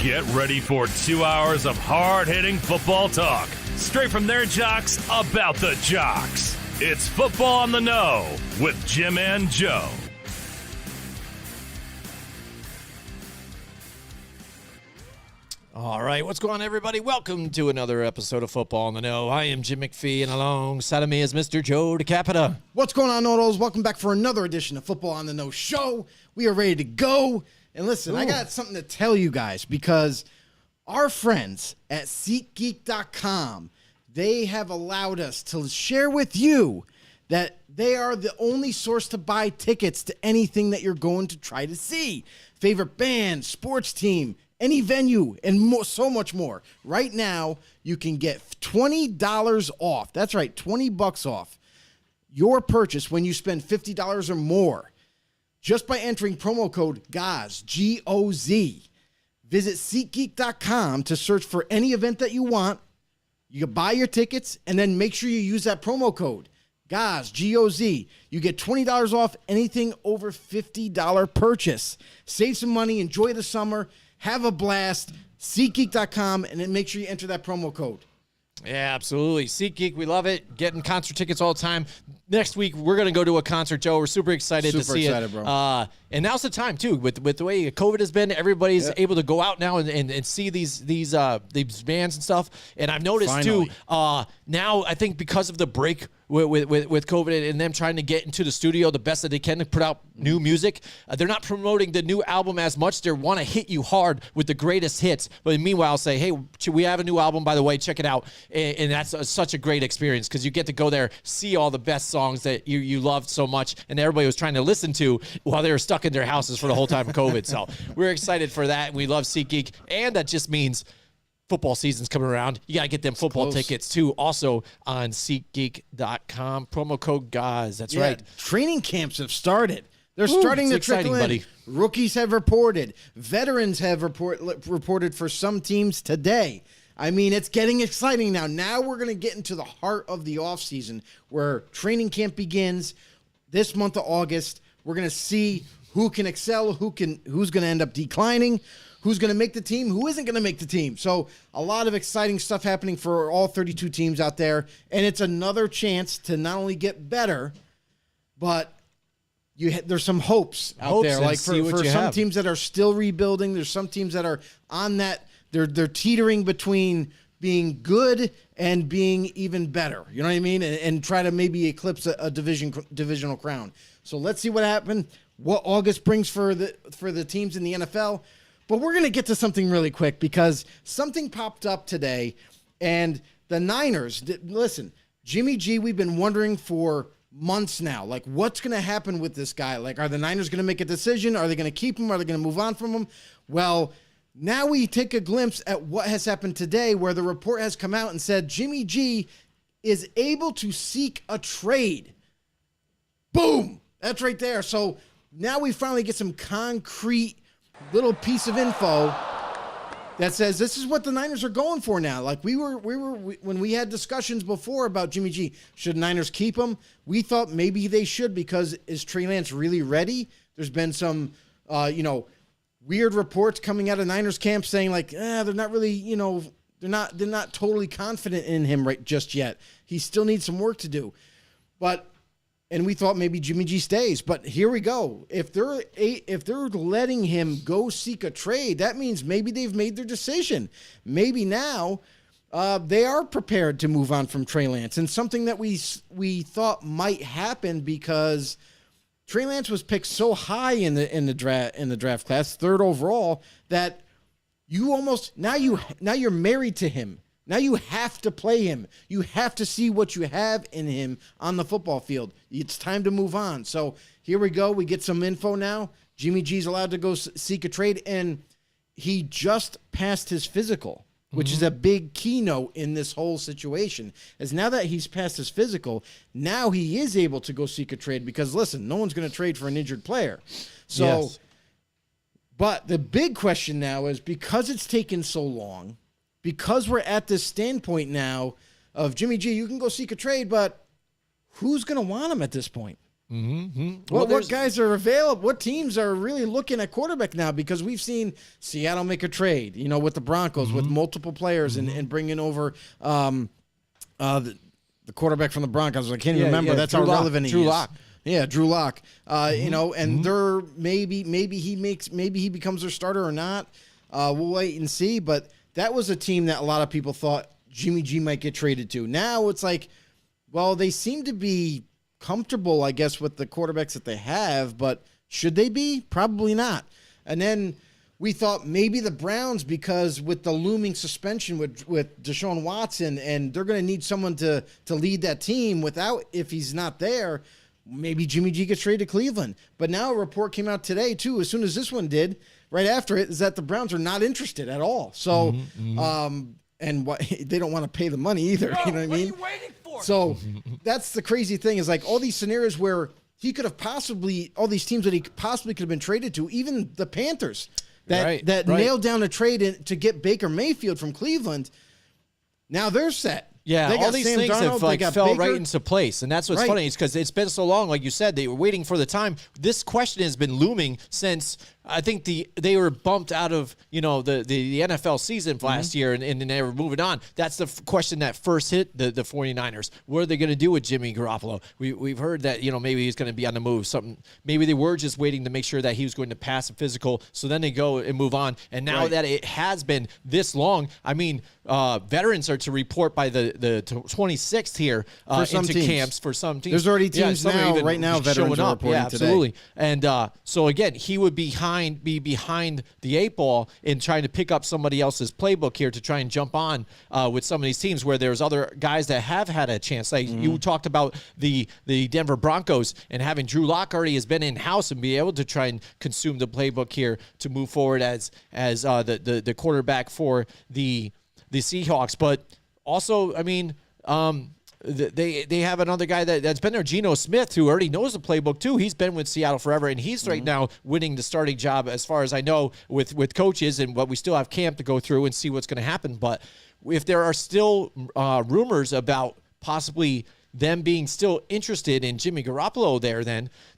Get ready for 2 hours of hard-hitting football talk, straight from their jocks about the jocks. It's Football on the Know with Jim and Joe. All right, what's going on, everybody? Welcome to another episode of Football on the Know. I am Jim McPhee, and alongside of me is Mr. Joe DeCapita. What's going on, Noodles? Welcome back for another edition of Football on the Know show. We are ready to go. And listen, I got something to tell you guys because our friends at SeatGeek.com, they have allowed us to share with you that they are the only source to buy tickets to anything that you're going to try to see. Favorite band, sports team, any venue, and so much more. Right now, you can get $20 off. That's right, $20 off your purchase when you spend $50 or more, just by entering promo code GOZ, G-O-Z. Visit SeatGeek.com to search for any event that you want. You can buy your tickets, and then make sure you use that promo code GOZ, G-O-Z. You get $20 off anything over $50 purchase. Save some money, enjoy the summer, have a blast. SeatGeek.com, and then make sure you enter that promo code. Yeah, absolutely. SeatGeek, we love it. Getting concert tickets all the time. Next week, we're going to go to a concert, Joe. We're super excited to see it. Bro. And now's the time, too. With the way COVID has been, everybody's able to go out now and see these bands and stuff. And I've noticed, too, now I think because of the break with COVID and them trying to get into the studio the best that they can to put out new music, they're not promoting the new album as much. They want to hit you hard with the greatest hits. But meanwhile, say, hey, we have a new album, by the way, check it out. And that's such a great experience because you get to go there, see all the best songs that you loved so much and everybody was trying to listen to while they were stuck in their houses for the whole time of COVID. So we're excited for that. And we love SeatGeek. And that just means football season's coming around. You got to get them football tickets, too, also on SeatGeek.com. Promo code GOZ. That's right. Training camps have started. They're starting to trickle in. Buddy. Rookies have reported. Veterans have reported for some teams today. I mean, it's getting exciting now. Now we're going to get into the heart of the offseason where training camp begins this month of August. We're going to see who can excel, who's going to end up declining, who's going to make the team, who isn't going to make the team. So a lot of exciting stuff happening for all 32 teams out there. And it's another chance to not only get better, but there's some hopes out there. Like for some teams that are still rebuilding, there's some teams that are on that. They're teetering between being good and being even better. You know what I mean? And try to maybe eclipse a divisional crown. So let's see what happens, what August brings for the teams in the NFL. But we're going to get to something really quick because something popped up today. And the Niners, listen, Jimmy G, we've been wondering for months now, like what's going to happen with this guy? Like, are the Niners going to make a decision? Are they going to keep him? Are they going to move on from him? Well, now we take a glimpse at what has happened today where the report has come out and said Jimmy G is able to seek a trade. Boom! That's right there. So now we finally get some concrete little piece of info that says this is what the Niners are going for now. Like when we had discussions before about Jimmy G, should Niners keep him? We thought maybe they should because is Trey Lance really ready? There's been some, weird reports coming out of Niners camp saying like, they're not really, they're not totally confident in him right just yet. He still needs some work to do. And we thought maybe Jimmy G stays, but here we go. If they're letting him go seek a trade, that means maybe they've made their decision. Maybe now they are prepared to move on from Trey Lance, and something that we thought might happen because Trey Lance was picked so high in the draft class, third overall, that you almost now you're married to him. Now you have to play him. You have to see what you have in him on the football field. It's time to move on. So here we go. We get some info now. Jimmy G's allowed to go seek a trade, and he just passed his physical, which is a big keynote in this whole situation. As now that he's passed his physical, now he is able to go seek a trade because, listen, no one's going to trade for an injured player. So, yes. But the big question now is because it's taken so long, because we're at this standpoint now of Jimmy G, you can go seek a trade, but who's going to want him at this point? Mm-hmm. What guys are available? What teams are really looking at quarterback now? Because we've seen Seattle make a trade, with the Broncos, with multiple players and bringing over the quarterback from the Broncos. I can't even remember. That's how relevant he is. Drew Lock. Yeah, Drew Lock. And they're maybe he becomes their starter or not. We'll wait and see. But that was a team that a lot of people thought Jimmy G might get traded to. Now it's like, well, they seem to be comfortable, I guess, with the quarterbacks that they have, but should they be? Probably not. And then we thought maybe the Browns, because with the looming suspension with Deshaun Watson, and they're going to need someone to lead that team if he's not there, maybe Jimmy G gets traded to Cleveland. But now a report came out today, too, as soon as this one did, right after it, is that the Browns are not interested at all. So, and they don't want to pay the money either. You know what I mean? What are you waiting for? So that's the crazy thing, is like all these scenarios where he could have possibly, all these teams that he possibly could have been traded to, even the Panthers that nailed down a trade to get Baker Mayfield from Cleveland. Now they're set. Yeah, all these things have fell right into place, and that's what's funny. Is because it's been so long, like you said, they were waiting for the time. This question has been looming since I think they were bumped out of the NFL season last year, and they were moving on. That's the question that first hit the 49ers. What are they going to do with Jimmy Garoppolo? We've heard that maybe he's going to be on the move. Maybe they were just waiting to make sure that he was going to pass a physical, so then they go and move on. And now that it has been this long, I mean, veterans are to report by the 26th here into camps for some teams. There's already teams right now veterans are reporting today. Absolutely. And so again, he would be behind the eight ball in trying to pick up somebody else's playbook here to try and jump on with some of these teams where there's other guys that have had a chance. Like you talked about the Denver Broncos and having Drew Lock already has been in-house and be able to try and consume the playbook here to move forward as the quarterback for the Seahawks. But also, I mean, they have another guy that's been there, Geno Smith, who already knows the playbook too. He's been with Seattle forever, and he's right now winning the starting job as far as I know with coaches, and we still have camp to go through and see what's going to happen. But if there are still rumors about possibly them being still interested in Jimmy Garoppolo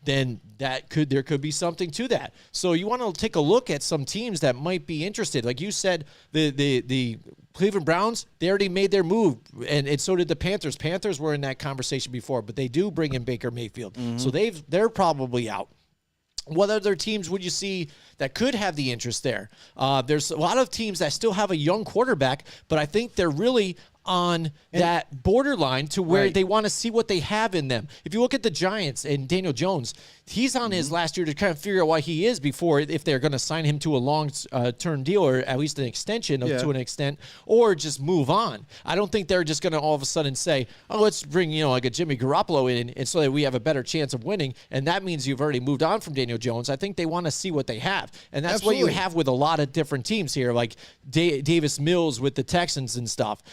then there could be something to that. So you want to take a look at some teams that might be interested. Like you said, the Cleveland Browns, they already made their move, and so did the Panthers. Panthers were in that conversation before, but they do bring in Baker Mayfield. So they're probably out. What other teams would you see that could have the interest there? There's a lot of teams that still have a young quarterback, but I think they're really on that borderline to where they want to see what they have in them. If you look at the Giants and Daniel Jones, he's on his last year to kind of figure out what he is before if they're going to sign him to a long-term deal or at least an extension to an extent, or just move on. I don't think they're just going to all of a sudden say, oh, let's bring like a Jimmy Garoppolo in and so that we have a better chance of winning, and that means you've already moved on from Daniel Jones. I think they want to see what they have, and that's what you have with a lot of different teams here, like Davis Mills with the Texans and stuff.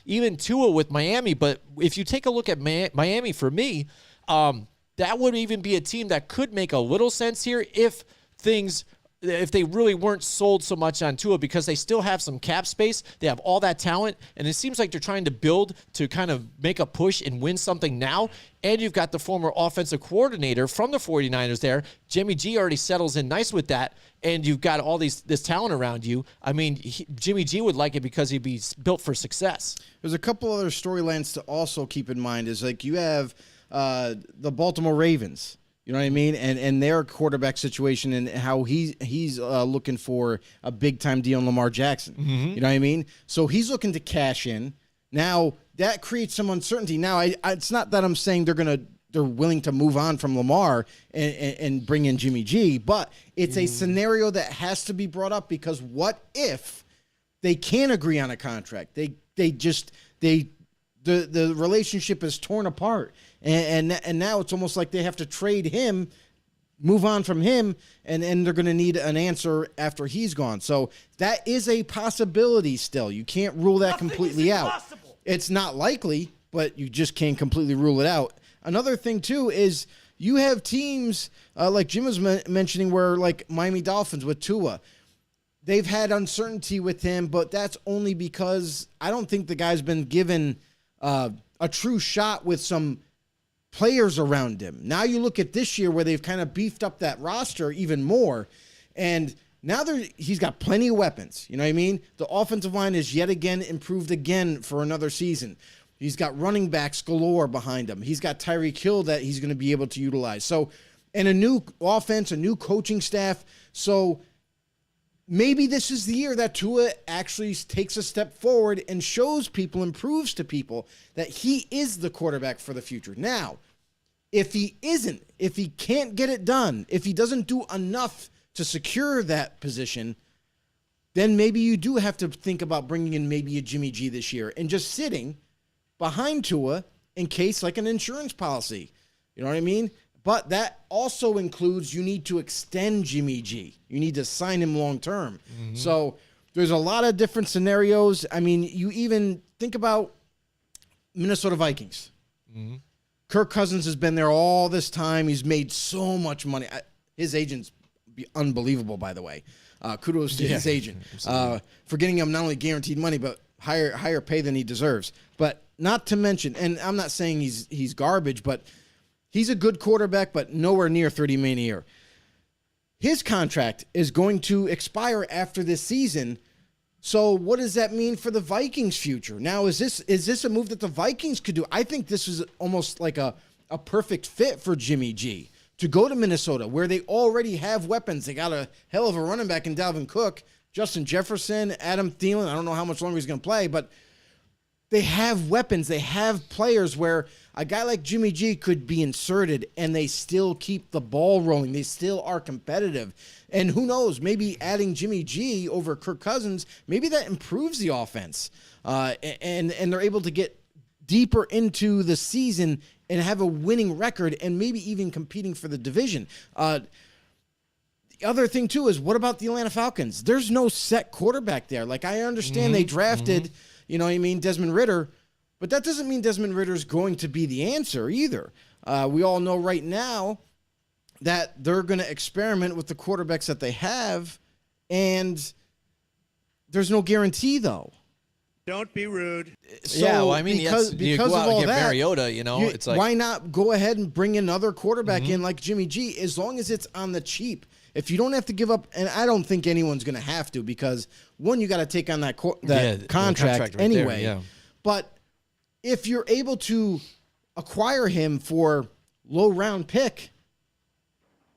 Even Tua with Miami. But if you take a look at Miami, for me, that would even be a team that could make a little sense here if they really weren't sold so much on Tua, because they still have some cap space. They have all that talent, and it seems like they're trying to build to kind of make a push and win something now. And you've got the former offensive coordinator from the 49ers there. Jimmy G already settles in nice with that, and you've got all this talent around you. I mean, Jimmy G would like it because he'd be built for success. There's a couple other storylines to also keep in mind. Is like you have the Baltimore Ravens. You know what I mean? And their quarterback situation and how he's looking for a big-time deal on Lamar Jackson. You know what I mean? So he's looking to cash in. Now, that creates some uncertainty. Now, it's not that I'm saying they're willing to move on from Lamar and bring in Jimmy G, but it's a scenario that has to be brought up, because what if they can't agree on a contract? The relationship is torn apart. And now it's almost like they have to trade him, move on from him, and they're going to need an answer after he's gone. So that is a possibility still. You can't rule that completely out. It's not likely, but you just can't completely rule it out. Another thing, too, is you have teams like Jim was mentioning where, like, Miami Dolphins with Tua. They've had uncertainty with him, but that's only because I don't think the guy's been given a true shot with some players around him. Now you look at this year where they've kind of beefed up that roster even more, and now he's got plenty of weapons. You know what I mean? The offensive line is yet again improved again for another season. He's got running backs galore behind him. He's got Tyreek Hill that he's going to be able to utilize. So, and a new offense, a new coaching staff. So maybe this is the year that Tua actually takes a step forward and shows people and proves to people that he is the quarterback for the future. Now, if he isn't, if he can't get it done, if he doesn't do enough to secure that position, then maybe you do have to think about bringing in maybe a Jimmy G this year and just sitting behind Tua in case like an insurance policy. You know what I mean? But that also includes you need to extend Jimmy G. You need to sign him long term. Mm-hmm. So there's a lot of different scenarios. I mean, you even think about Minnesota Vikings. Mm-hmm. Kirk Cousins has been there all this time. He's made so much money. His agent's unbelievable, by the way. Kudos to his agent for getting him not only guaranteed money, but higher pay than he deserves. But not to mention, and I'm not saying he's garbage, but he's a good quarterback, but nowhere near $30 million a year. His contract is going to expire after this season. So what does that mean for the Vikings' future? Now, is this a move that the Vikings could do? I think this is almost like a perfect fit for Jimmy G to go to Minnesota, where they already have weapons. They got a hell of a running back in Dalvin Cook, Justin Jefferson, Adam Thielen. I don't know how much longer he's going to play, but they have weapons. They have players where a guy like Jimmy G could be inserted and they still keep the ball rolling. They still are competitive. And who knows, maybe adding Jimmy G over Kirk Cousins, maybe that improves the offense. And they're able to get deeper into the season and have a winning record and maybe even competing for the division. The other thing, too, is what about the Atlanta Falcons? There's no set quarterback there. Like, I understand they drafted, you know what I mean, Desmond Ridder, but that doesn't mean Desmond Ridder is going to be the answer either. We all know right now that they're going to experiment with the quarterbacks that they have, and there's no guarantee, though. Don't be rude. So yeah, well, I mean, because of all all that, Mariota, it's like, why not go ahead and bring another quarterback in like Jimmy G, as long as it's on the cheap. If you don't have to give up, and I don't think anyone's going to have to, because one, you got to take on that contract right anyway. There, yeah. But if you're able to acquire him for low round pick,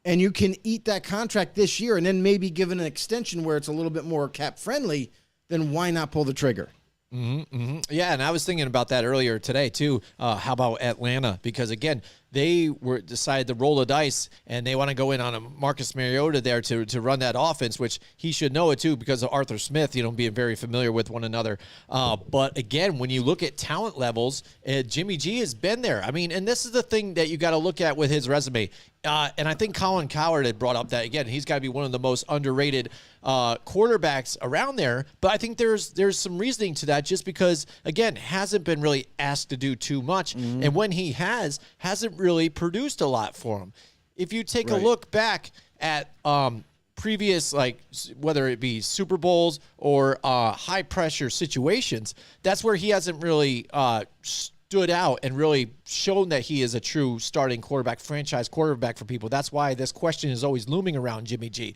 and you can eat that contract this year, and then maybe give it an extension where it's a little bit more cap friendly, then why not pull the trigger? Yeah, and I was thinking about that earlier today too. How about Atlanta? Because again, they decided to roll the dice, and they want to go in on a Marcus Mariota there to run that offense, which he should know it too because of Arthur Smith, being very familiar with one another. But again, when you look at talent levels, Jimmy G has been there. I mean, and this is the thing that you got to look at with his resume. And I think Colin Cowherd had brought up that, again, he's got to be one of the most underrated quarterbacks around there. But I think there's some reasoning to that just because, again, hasn't been really asked to do too much. And when he hasn't really produced a lot for him. If you take a look back at previous, like whether it be Super Bowls or high-pressure situations, that's where he hasn't really stood out and really shown that he is a true starting quarterback, franchise quarterback for people. That's why this question is always looming around Jimmy G.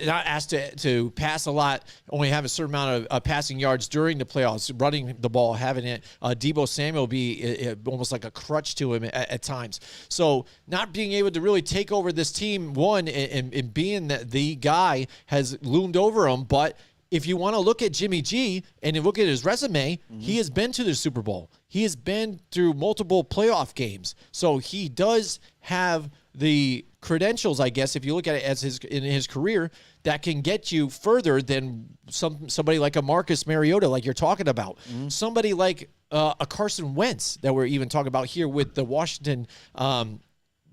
Not asked to pass a lot, only have a certain amount of passing yards during the playoffs, running the ball, having it. Deebo Samuel be almost like a crutch to him at times. So not being able to really take over this team, one, and being the guy has loomed over him. But if you want to look at Jimmy G and you look at his resume, he has been to the Super Bowl. He has been through multiple playoff games. So he does have the credentials, I guess, if you look at it as in his career, that can get you further than somebody like a Marcus Mariota, like you're talking about. Somebody like a Carson Wentz that we're even talking about here with the Washington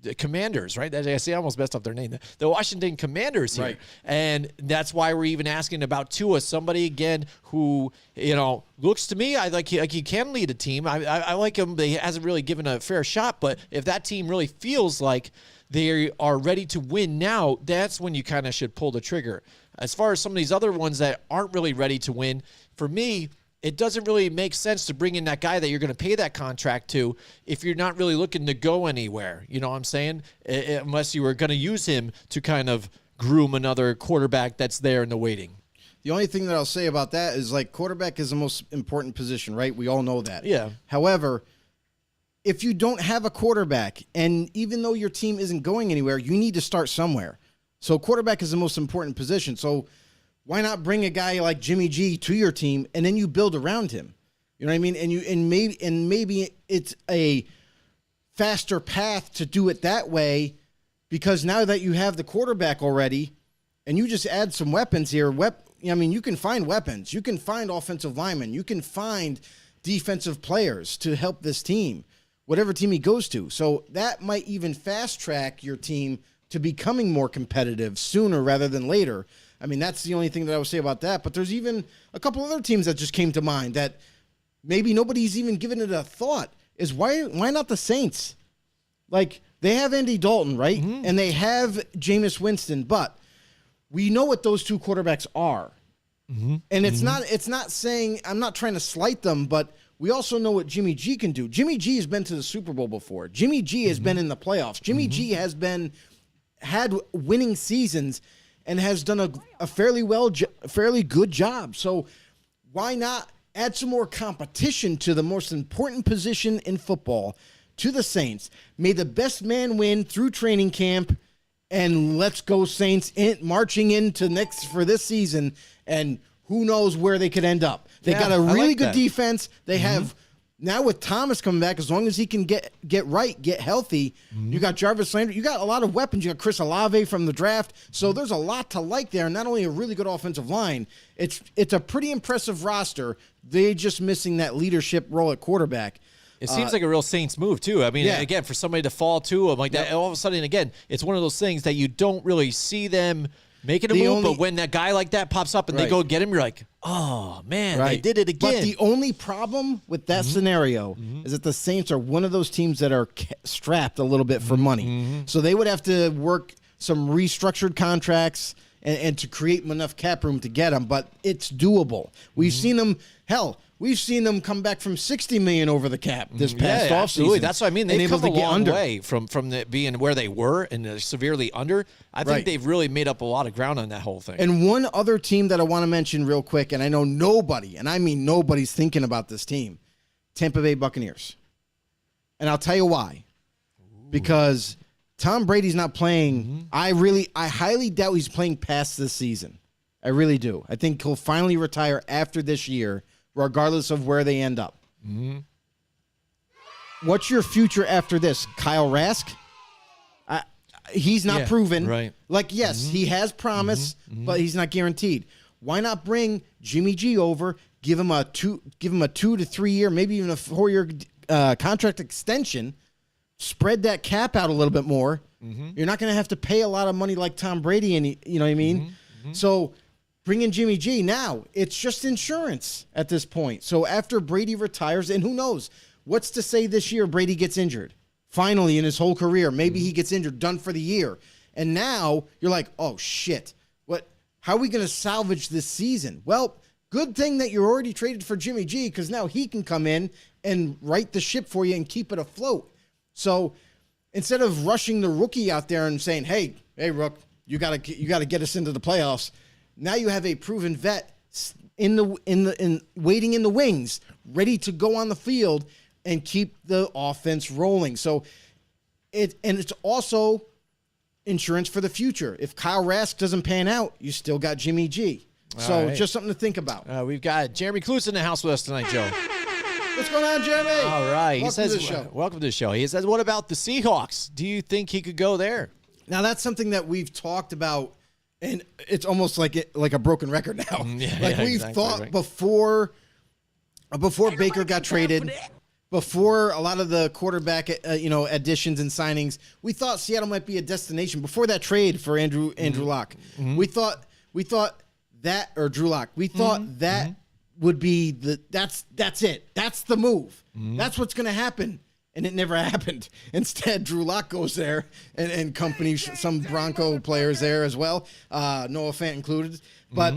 the Commanders, right? I say I almost messed up their name. The Washington Commanders here. Right. And that's why we're even asking about Tua, somebody, again, who, looks to me like he can lead a team. I like him. He hasn't really given a fair shot, but if that team really feels like they are ready to win now, that's when you kind of should pull the trigger. As far as some of these other ones that aren't really ready to win, for me, it doesn't really make sense to bring in that guy that you're going to pay that contract to if you're not really looking to go anywhere. You know what I'm saying? Unless you were going to use him to kind of groom another quarterback that's there in the waiting. The only thing that I'll say about that is, like, quarterback is the most important position, right? We all know that. Yeah. However, if you don't have a quarterback, and even though your team isn't going anywhere, you need to start somewhere. So quarterback is the most important position. So why not bring a guy like Jimmy G to your team, and then you build around him? You know what I mean? And maybe it's a faster path to do it that way, because now that you have the quarterback already, and you just add some weapons here. I mean, you can find weapons. You can find offensive linemen. You can find defensive players to help this team, whatever team he goes to. So that might even fast track your team to becoming more competitive sooner rather than later. I mean, that's the only thing that I would say about that. But there's even a couple other teams that just came to mind that maybe nobody's even given it a thought. Is why not the Saints? Like, they have Andy Dalton, right? Mm-hmm. And they have Jameis Winston, but we know what those two quarterbacks are. Mm-hmm. And it's not saying, I'm not trying to slight them, but we also know what Jimmy G can do. Jimmy G has been to the Super Bowl before. Jimmy G has been in the playoffs. Jimmy G has had winning seasons and has done a fairly good job. So why not add some more competition to the most important position in football, to the Saints? May the best man win through training camp, and let's go Saints, marching into for this season, and who knows where they could end up. They got a really good defense. They have, now with Thomas coming back, as long as he can get right, get healthy, you got Jarvis Landry. You got a lot of weapons. You got Chris Olave from the draft. So there's a lot to like there. Not only a really good offensive line, it's a pretty impressive roster. They're just missing that leadership role at quarterback. It seems like a real Saints move, too. I mean, again, for somebody to fall to them like that, all of a sudden, again, it's one of those things that you don't really see them making a move, but when that guy like that pops up and they go get him, you're like, oh, man, they did it again. But the only problem with that scenario is that the Saints are one of those teams that are strapped a little bit for money. So they would have to work some restructured contracts and to create enough cap room to get them, but it's doable. We've seen them, we've seen them come back from $60 million over the cap this past offseason. Absolutely. That's what I mean. They've come a long way from being where they were and severely under. I think they've really made up a lot of ground on that whole thing. And one other team that I want to mention real quick, and I know nobody, and I mean nobody's thinking about this team, Tampa Bay Buccaneers. And I'll tell you why. Because Tom Brady's not playing. I highly doubt he's playing past this season. I really do. I think he'll finally retire after this year, regardless of where they end up. What's your future after this? Kyle Rask? He's not proven. Right. Like, yes, he has promise, but he's not guaranteed. Why not bring Jimmy G over, give him a 2 to 3 year, maybe even a 4-year contract extension, spread that cap out a little bit more. You're not going to have to pay a lot of money like Tom Brady, and you know what I mean? So bring in Jimmy G. Now, it's just insurance at this point. So after Brady retires, and who knows, what's to say this year Brady gets injured? Finally, in his whole career, maybe he gets injured, done for the year. And now you're like, oh, shit. How are we going to salvage this season? Well, good thing that you're already traded for Jimmy G, because now he can come in and right the ship for you and keep it afloat. So instead of rushing the rookie out there and saying, hey, Rook, you got to get us into the playoffs, now you have a proven vet waiting in the wings, ready to go on the field and keep the offense rolling. So it's also insurance for the future. If Kyle Rask doesn't pan out, you still got Jimmy G. So just something to think about. We've got Jeremy Cluse in the house with us tonight, Joe. What's going on, Jeremy? All right. Welcome to the show. Welcome to the show. He says, what about the Seahawks? Do you think he could go there? Now, that's something that we've talked about, and it's almost like a broken record now. We've thought before Baker got traded, before a lot of the quarterback additions and signings, we thought Seattle might be a destination. Before that trade for Andrew Luck, we thought that, or Drew Lock, we thought that would be that's it. That's the move. That's what's going to happen. And it never happened. Instead, Drew Lock goes there and company, some Bronco players there as well, Noah Fant included. But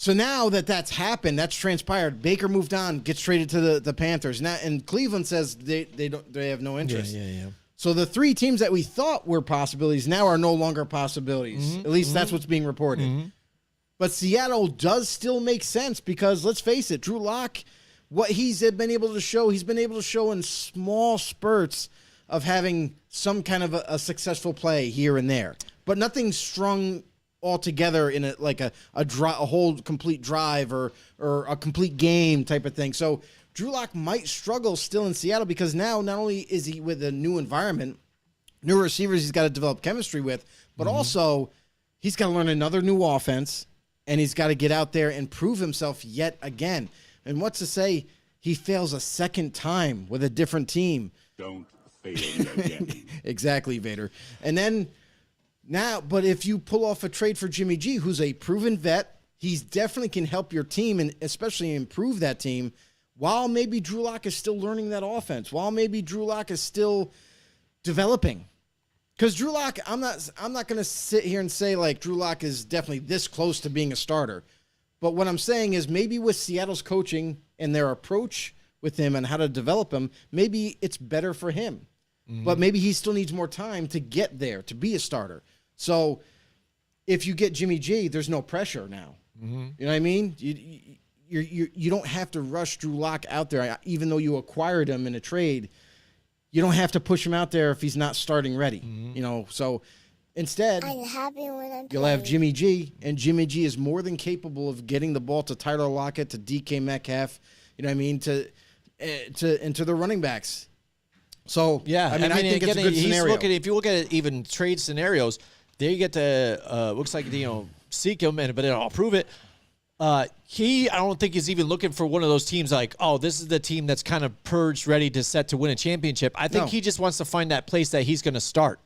So now that that's happened, that's transpired. Baker moved on, gets traded to the Panthers. Now, and Cleveland says they have no interest. Yeah. So the 3 teams that we thought were possibilities now are no longer possibilities. At least that's what's being reported. But Seattle does still make sense because, let's face it, Drew Lock, what he's been able to show in small spurts of having some kind of a successful play here and there. But nothing strung all together in a whole complete drive or a complete game type of thing. So Drew Lock might struggle still in Seattle because now not only is he with a new environment, new receivers he's got to develop chemistry with, but also he's got to learn another new offense, and he's got to get out there and prove himself yet again. And what's to say he fails a second time with a different team? Don't fail again. Exactly, Vader. And then now, but if you pull off a trade for Jimmy G, who's a proven vet, he's definitely can help your team and especially improve that team while maybe Drew Lock is still learning that offense, while maybe Drew Lock is still developing. Because Drew Lock, I'm not going to sit here and say like Drew Lock is definitely this close to being a starter. But what I'm saying is maybe with Seattle's coaching and their approach with him and how to develop him, maybe it's better for him. But maybe he still needs more time to get there, to be a starter. So if you get Jimmy G, there's no pressure now. You know what I mean? You don't have to rush Drew Lock out there, even though you acquired him in a trade. You don't have to push him out there if he's not starting ready. You know, so instead, you'll have Jimmy G, and Jimmy G is more than capable of getting the ball to Tyler Lockett, to DK Metcalf. You know what I mean? To the running backs. So yeah, I think it's a good scenario. If you look at even trade scenarios, there you get to looks like seek him, but I'll prove it. I don't think he's even looking for one of those teams like, oh, this is the team that's kind of purged, ready to set to win a championship. I think he just wants to find that place that he's going to start.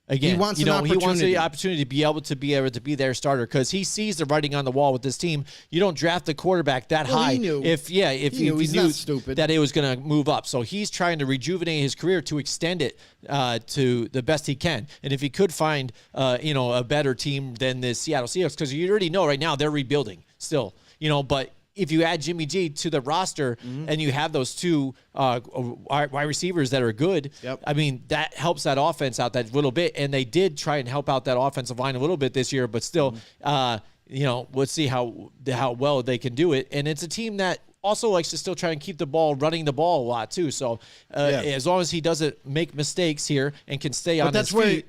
Again, he wants the opportunity to be able to be their starter because he sees the writing on the wall with this team. You don't draft the quarterback that high if you knew stupid that it was going to move up. So he's trying to rejuvenate his career to extend it to the best he can. And if he could find a better team than the Seattle Seahawks, because you already know right now they're rebuilding still. But if you add Jimmy G to the roster and you have those 2 wide receivers that are good, I mean, that helps that offense out that little bit. And they did try and help out that offensive line a little bit this year, but still, let's see how well they can do it. And it's a team that also likes to still try and keep the ball, running the ball a lot too. So as long as he doesn't make mistakes here and can stay on his feet,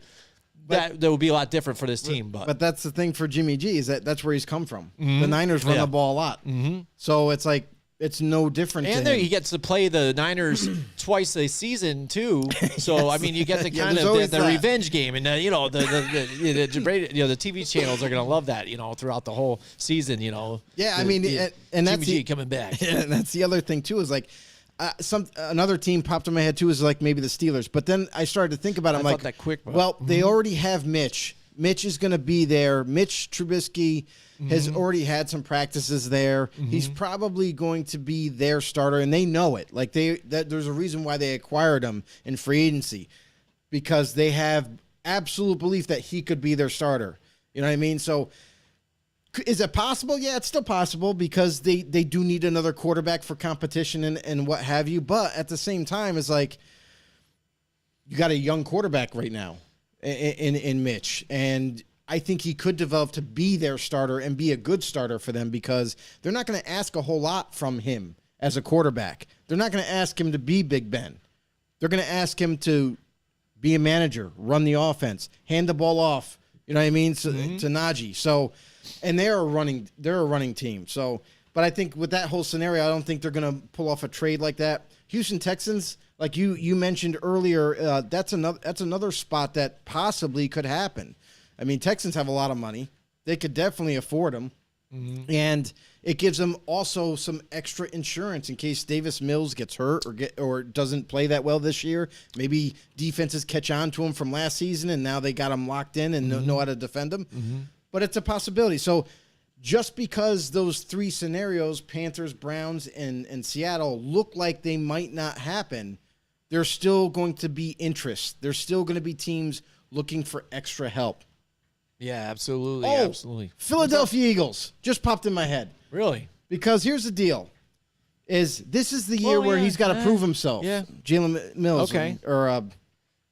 that will be a lot different for this team. But that's the thing for Jimmy G is that's where he's come from. The Niners run the ball a lot. So it's like it's no different. And there he gets to play the Niners twice a season too. So I mean, you get the kind of the revenge game, and the TV channels are going to love that. Throughout the whole season. Yeah, I mean, and that's Jimmy G coming back. And that's the other thing too is like. Another team popped in my head too is like maybe the Steelers, but then I started to think about it. I'm like, that quick, well, they already have Mitch. Mitch is going to be there. Mitch Trubisky has already had some practices there. He's probably going to be their starter, and they know it. Like there's a reason why they acquired him in free agency because they have absolute belief that he could be their starter. You know what I mean? So. Is it possible? Yeah, it's still possible because they do need another quarterback for competition and what have you. But at the same time, it's like you got a young quarterback right now in Mitch. And I think he could develop to be their starter and be a good starter for them because they're not going to ask a whole lot from him as a quarterback. They're not going to ask him to be Big Ben. They're going to ask him to be a manager, run the offense, hand the ball off, you know what I mean, to Najee. So... And they're a running team. So, but I think with that whole scenario, I don't think they're going to pull off a trade like that. Houston Texans, like you mentioned earlier, that's another spot that possibly could happen. I mean, Texans have a lot of money; they could definitely afford them, and it gives them also some extra insurance in case Davis Mills gets hurt or doesn't play that well this year. Maybe defenses catch on to him from last season, and now they got him locked in and know how to defend him. But it's a possibility. So just because those 3 scenarios, Panthers, Browns, and Seattle, look like they might not happen, there's still going to be interest. There's still going to be teams looking for extra help. Yeah, absolutely. Absolutely. Philadelphia Eagles just popped in my head. Really? Because here's the deal. This is the year where he's got to prove himself. Yeah. Jalen Mills. Okay. Or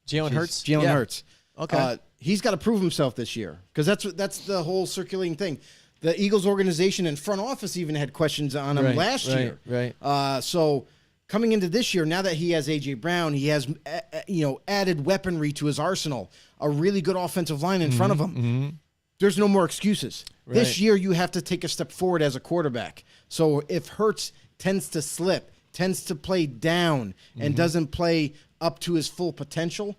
Jalen Hurts? Jalen Hurts. Okay. He's got to prove himself this year because that's the whole circulating thing. The Eagles organization and front office even had questions on him last year. Right. So coming into this year, now that he has A.J. Brown, he has added weaponry to his arsenal, a really good offensive line in front of him. Mm-hmm. There's no more excuses. Right. This year, you have to take a step forward as a quarterback. So if Hurts tends to slip, tends to play down, and doesn't play up to his full potential,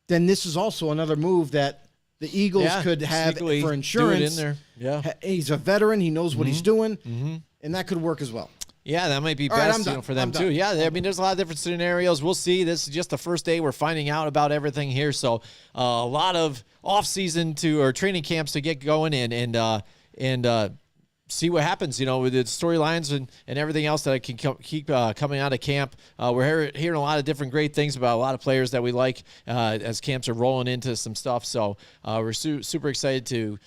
then this is also another move that the Eagles could have for insurance. Do it in there. Yeah. He's a veteran. He knows what he's doing, and that could work as well. Yeah, that might be All right, best for them too. Yeah, I mean, there's a lot of different scenarios. We'll see. This is just the first day we're finding out about everything here, so a lot of off-season or training camps to get going and see what happens, with the storylines and everything else that can keep coming out of camp. We're hearing a lot of different great things about a lot of players that we like as camps are rolling into some stuff. So we're super excited to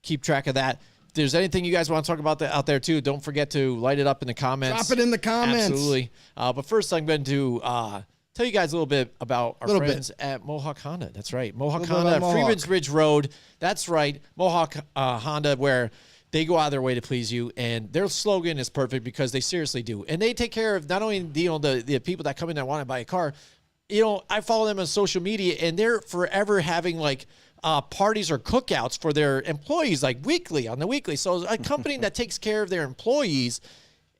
keep track of that. If there's anything you guys want to talk about out there too, don't forget to light it up in the comments. Drop it in the comments. Absolutely. But first, I'm going to tell you guys a little bit about our friends at Mohawk Honda. That's right. Mohawk Honda at Freeman's Ridge Road. That's right. Mohawk Honda, where they go out of their way to please you, and their slogan is perfect because they seriously do. And they take care of not only the people that come in that want to buy a car. I follow them on social media, and they're forever having parties or cookouts for their employees, on the weekly. So a company that takes care of their employees,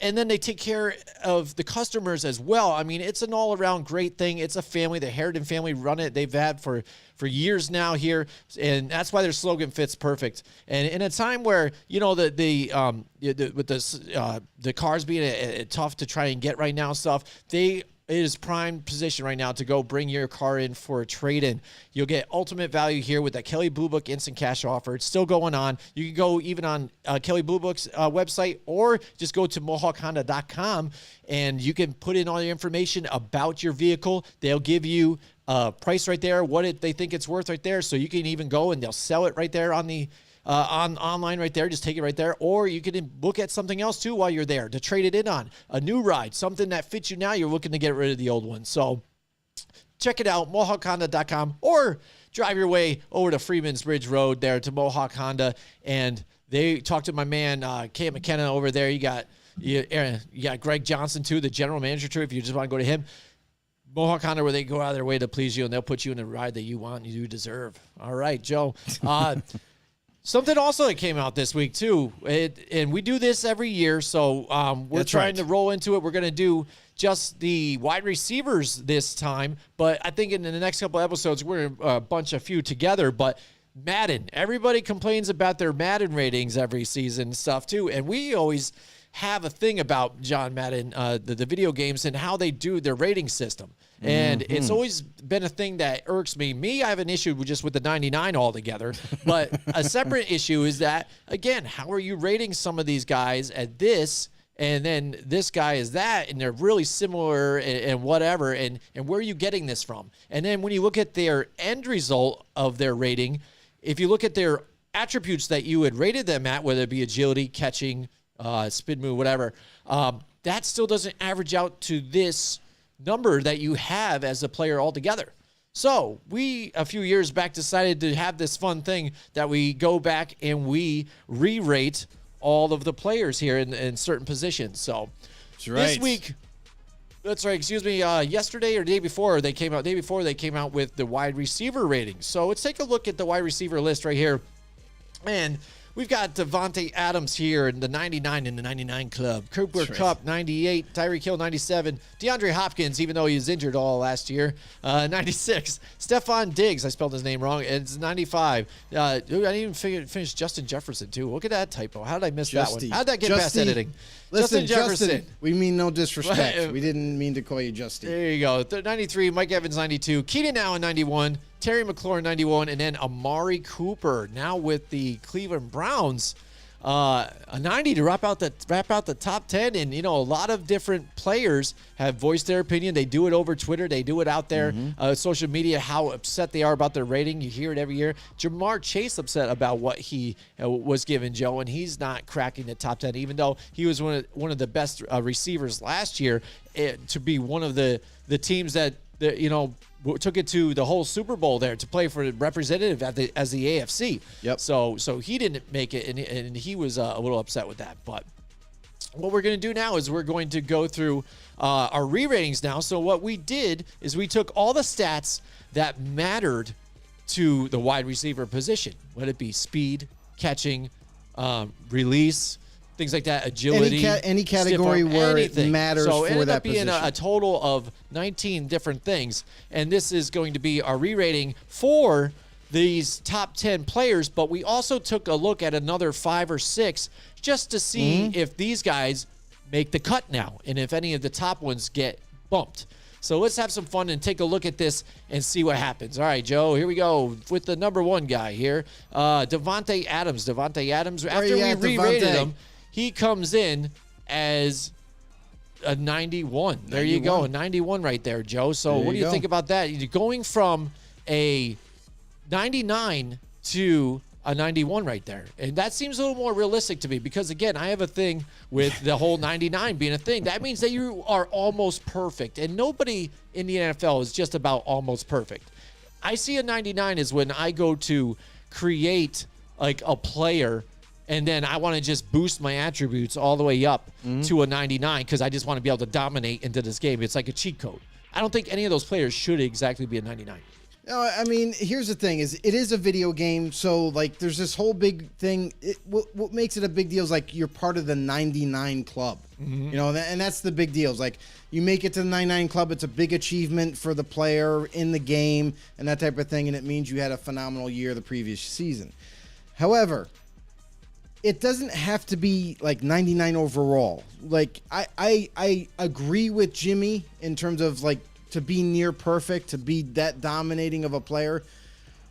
and then they take care of the customers as well. I mean, it's an all-around great thing. It's a family. The Harridan family run it. They've had for years now here, and that's why their slogan fits perfect. And in a time where the cars being tough to try and get right now, it is prime position right now to go bring your car in for a trade-in. You'll get ultimate value here with that Kelley Blue Book instant cash offer. It's still going on. You can go even on Kelley Blue Book's website, or just go to MohawkHonda.com, and you can put in all your information about your vehicle. They'll give you a price right there, they think it's worth right there, so you can even go and they'll sell it right there on the online right there. Just take it right there, or you can look at something else too while you're there to trade it in on a new ride, something that fits you now. You're looking to get rid of the old one. So check it out, MohawkHonda.com, or drive your way over to Freeman's Bridge Road there to Mohawk Honda, and they talk to my man Cam McKenna over there. You got Greg Johnson too, the general manager too, if you just want to go to him. Mohawk Honda, where they go out of their way to please you, and they'll put you in the ride that you want and you deserve. All right, Joe. Something also that came out this week, too, and we do this every year, so we're trying to roll into it. We're going to do just the wide receivers this time, but I think in the next couple episodes, we're going to bunch a few together. But Madden, everybody complains about their Madden ratings every season and stuff, too, and we always have a thing about John Madden, the video games, and how they do their rating system. And it's always been a thing that irks me. I have an issue with the 99 altogether. But a separate issue is that, again, how are you rating some of these guys at this, and then this guy is that, and they're really similar and whatever, and where are you getting this from? And then when you look at their end result of their rating, if you look at their attributes that you had rated them at, whether it be agility, catching, spin move, whatever, that still doesn't average out to this number that you have as a player altogether. So we, a few years back, decided to have this fun thing that we go back and we re-rate all of the players here in certain positions. So this week, that's right, yesterday or day before they came out with the wide receiver ratings. So let's take a look at the wide receiver list right here. And we've got Devontae Adams here in the 99 in the 99 club. Cooper Kupp, 98. Tyreek Hill, 97. Deandre Hopkins, even though he was injured all last year, 96. Stephon Diggs, I spelled his name wrong, it's 95. I didn't even finish Justin Jefferson, too. Look at that typo. How did I miss that one? How did that get past editing? Listen, Justin, we mean no disrespect. We didn't mean to call you Justin. There you go. 93, Mike Evans, 92. Keenan Allen, 91. Terry Mcclure, 91. And then Amari Cooper, now with the Cleveland Browns. a 90 to wrap out the top 10. And, a lot of different players have voiced their opinion. They do it over Twitter. They do it out there, social media, how upset they are about their rating. You hear it every year. Jamar Chase upset about what he was given, Joe, and he's not cracking the top 10, even though he was one of the best receivers last year, to be one of the teams that took it to the whole Super Bowl there to play for the representative as the AFC. Yep. So he didn't make it, and he was a little upset with that. But what we're going to do now is we're going to go through our re-ratings now. So what we did is we took all the stats that mattered to the wide receiver position, whether it be speed, catching, release, things like that, agility, any category where anything. It matters so for that position. So it ended up being a total of 19 different things, and this is going to be our re-rating for these top 10 players, but we also took a look at another 5 or 6 just to see if these guys make the cut now and if any of the top ones get bumped. So let's have some fun and take a look at this and see what happens. All right, Joe, here we go with the number 1 guy here, Davante Adams. Davante Adams, after we re-rated him, he comes in as a 91. There you go, a 91 right there, Joe. So what do you think about that? You're going from a 99 to a 91 right there. And that seems a little more realistic to me because, again, I have a thing with the whole 99 being a thing. That means that you are almost perfect. And nobody in the NFL is just about almost perfect. I see a 99 is when I go to create like a player and then I want to just boost my attributes all the way up to a 99 because I just want to be able to dominate into this game. It's like a cheat code. I don't think any of those players should exactly be a 99. No, I mean, here's the thing: it is a video game, so like, there's this whole big thing. What makes it a big deal is like you're part of the 99 club, and that's the big deal. Is like you make it to the 99 club. It's a big achievement for the player in the game and that type of thing, and it means you had a phenomenal year the previous season. However, it doesn't have to be like 99 overall. Like I agree with Jimmy in terms of like, to be near perfect, to be that dominating of a player,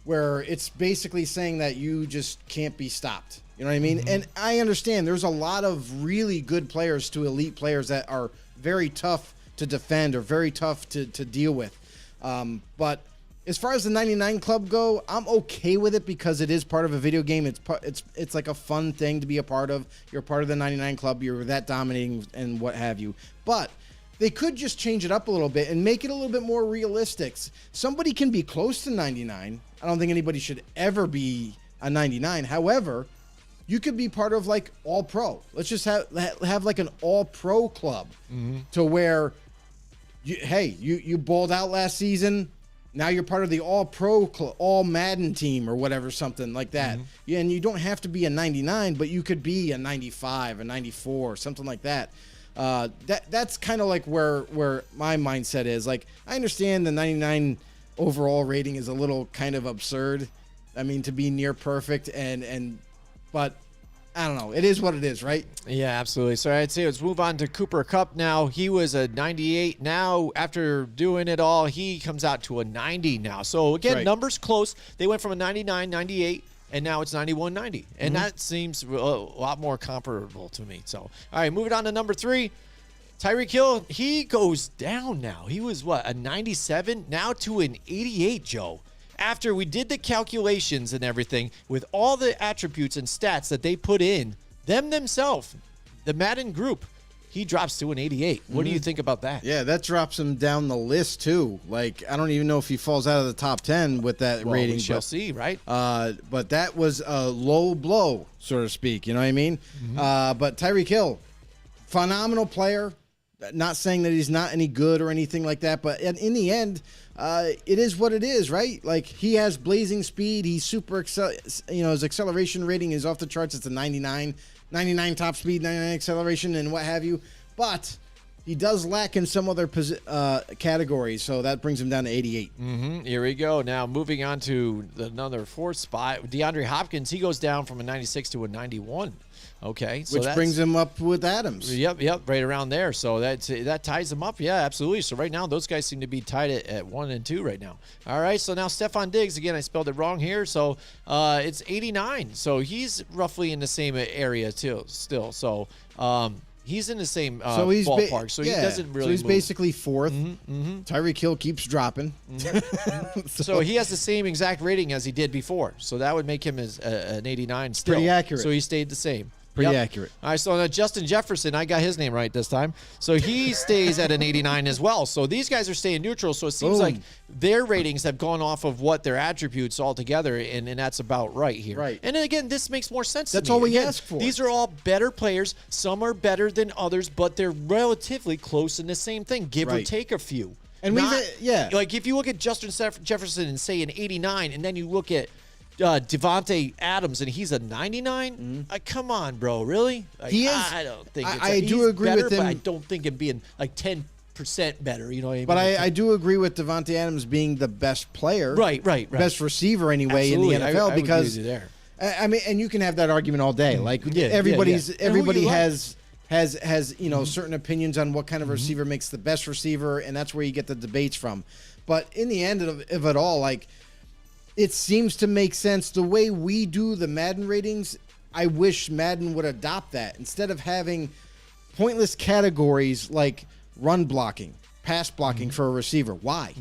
where it's basically saying that you just can't be stopped. You know what I mean? And I understand there's a lot of really good players to elite players that are very tough to defend or very tough to deal with. But as far as the 99 club go, I'm okay with it because it is part of a video game. It's like a fun thing to be a part of. You're part of the 99 club. You're that dominating and what have you. But they could just change it up a little bit and make it a little bit more realistic. Somebody can be close to 99. I don't think anybody should ever be a 99. However, you could be part of like all pro. Let's just have like an all pro club to where you balled out last season. Now you're part of the all pro all Madden team or whatever, something like that. Yeah, and you don't have to be a 99, but you could be a 95, a 94, something like that. That's kind of like where my mindset is. Like, I understand the 99 overall rating is a little kind of absurd. I mean, to be near perfect but I don't know. It is what it is, right? Yeah, absolutely. So I'd say let's move on to Cooper Kupp now. He was a 98. Now, after doing it all, he comes out to a 90 now. So again, numbers close. They went from a 99, 98. And now it's 91, 90. And that seems a lot more comparable to me. So, all right, moving on to number 3. Tyreek Hill, he goes down now. He was, a 97? Now to an 88, Joe. After we did the calculations and everything, with all the attributes and stats that they put in, themselves, the Madden group, he drops to an 88. What do you think about that? Yeah, that drops him down the list, too. Like, I don't even know if he falls out of the top 10 with that rating. We shall see, right? But that was a low blow, so to speak. You know what I mean? But Tyreek Hill, phenomenal player. Not saying that he's not any good or anything like that, but in the end, it is what it is, right? Like, he has blazing speed. He's super, his acceleration rating is off the charts. It's a 99 top speed, 99 acceleration, and what have you. But he does lack in some other categories, so that brings him down to 88. Here we go. Now moving on to another 4th spot, DeAndre Hopkins. He goes down from a 96 to a 91. Okay, so which brings him up with Adams. Yep, right around there. So that ties them up. Yeah, absolutely. So right now, those guys seem to be tied at 1 and 2 right now. All right, so now Stephon Diggs, again, I spelled it wrong here. So it's 89. So he's roughly in the same area too, still. So he's in the same ballpark. So he doesn't really So he's move. Basically 4th. Tyreek Hill keeps dropping. So he has the same exact rating as he did before. So that would make him as an 89 still. Pretty accurate. So he stayed the same. Pretty accurate. All right, so now Justin Jefferson, I got his name right this time. So he stays at an 89 as well. So these guys are staying neutral. So it seems like their ratings have gone off of what their attributes altogether, and that's about right here. Right. And then again, this makes more sense That's to me. all we Again, ask for. These are all better players. Some are better than others, but they're relatively close in the same thing, give or Right. take a few. And Like if you look at Justin Jefferson and say an 89, and then you look at Devontae Adams, and he's a 99. Come on, bro, really? Like, He is. I don't think. I do agree better, with him. but I don't think him being like 10% better. You know what I mean? But I do agree with Devontae Adams being the best player, Right. best receiver anyway Absolutely. in the NFL I would agree because with you there. I mean, and you can have that argument all day. Like everybody has certain opinions on what kind of receiver makes the best receiver, and that's where you get the debates from. But in the end of it all, like, it seems to make sense the way we do the Madden ratings. I wish Madden would adopt that instead of having pointless categories like run blocking, pass blocking for a receiver. Why?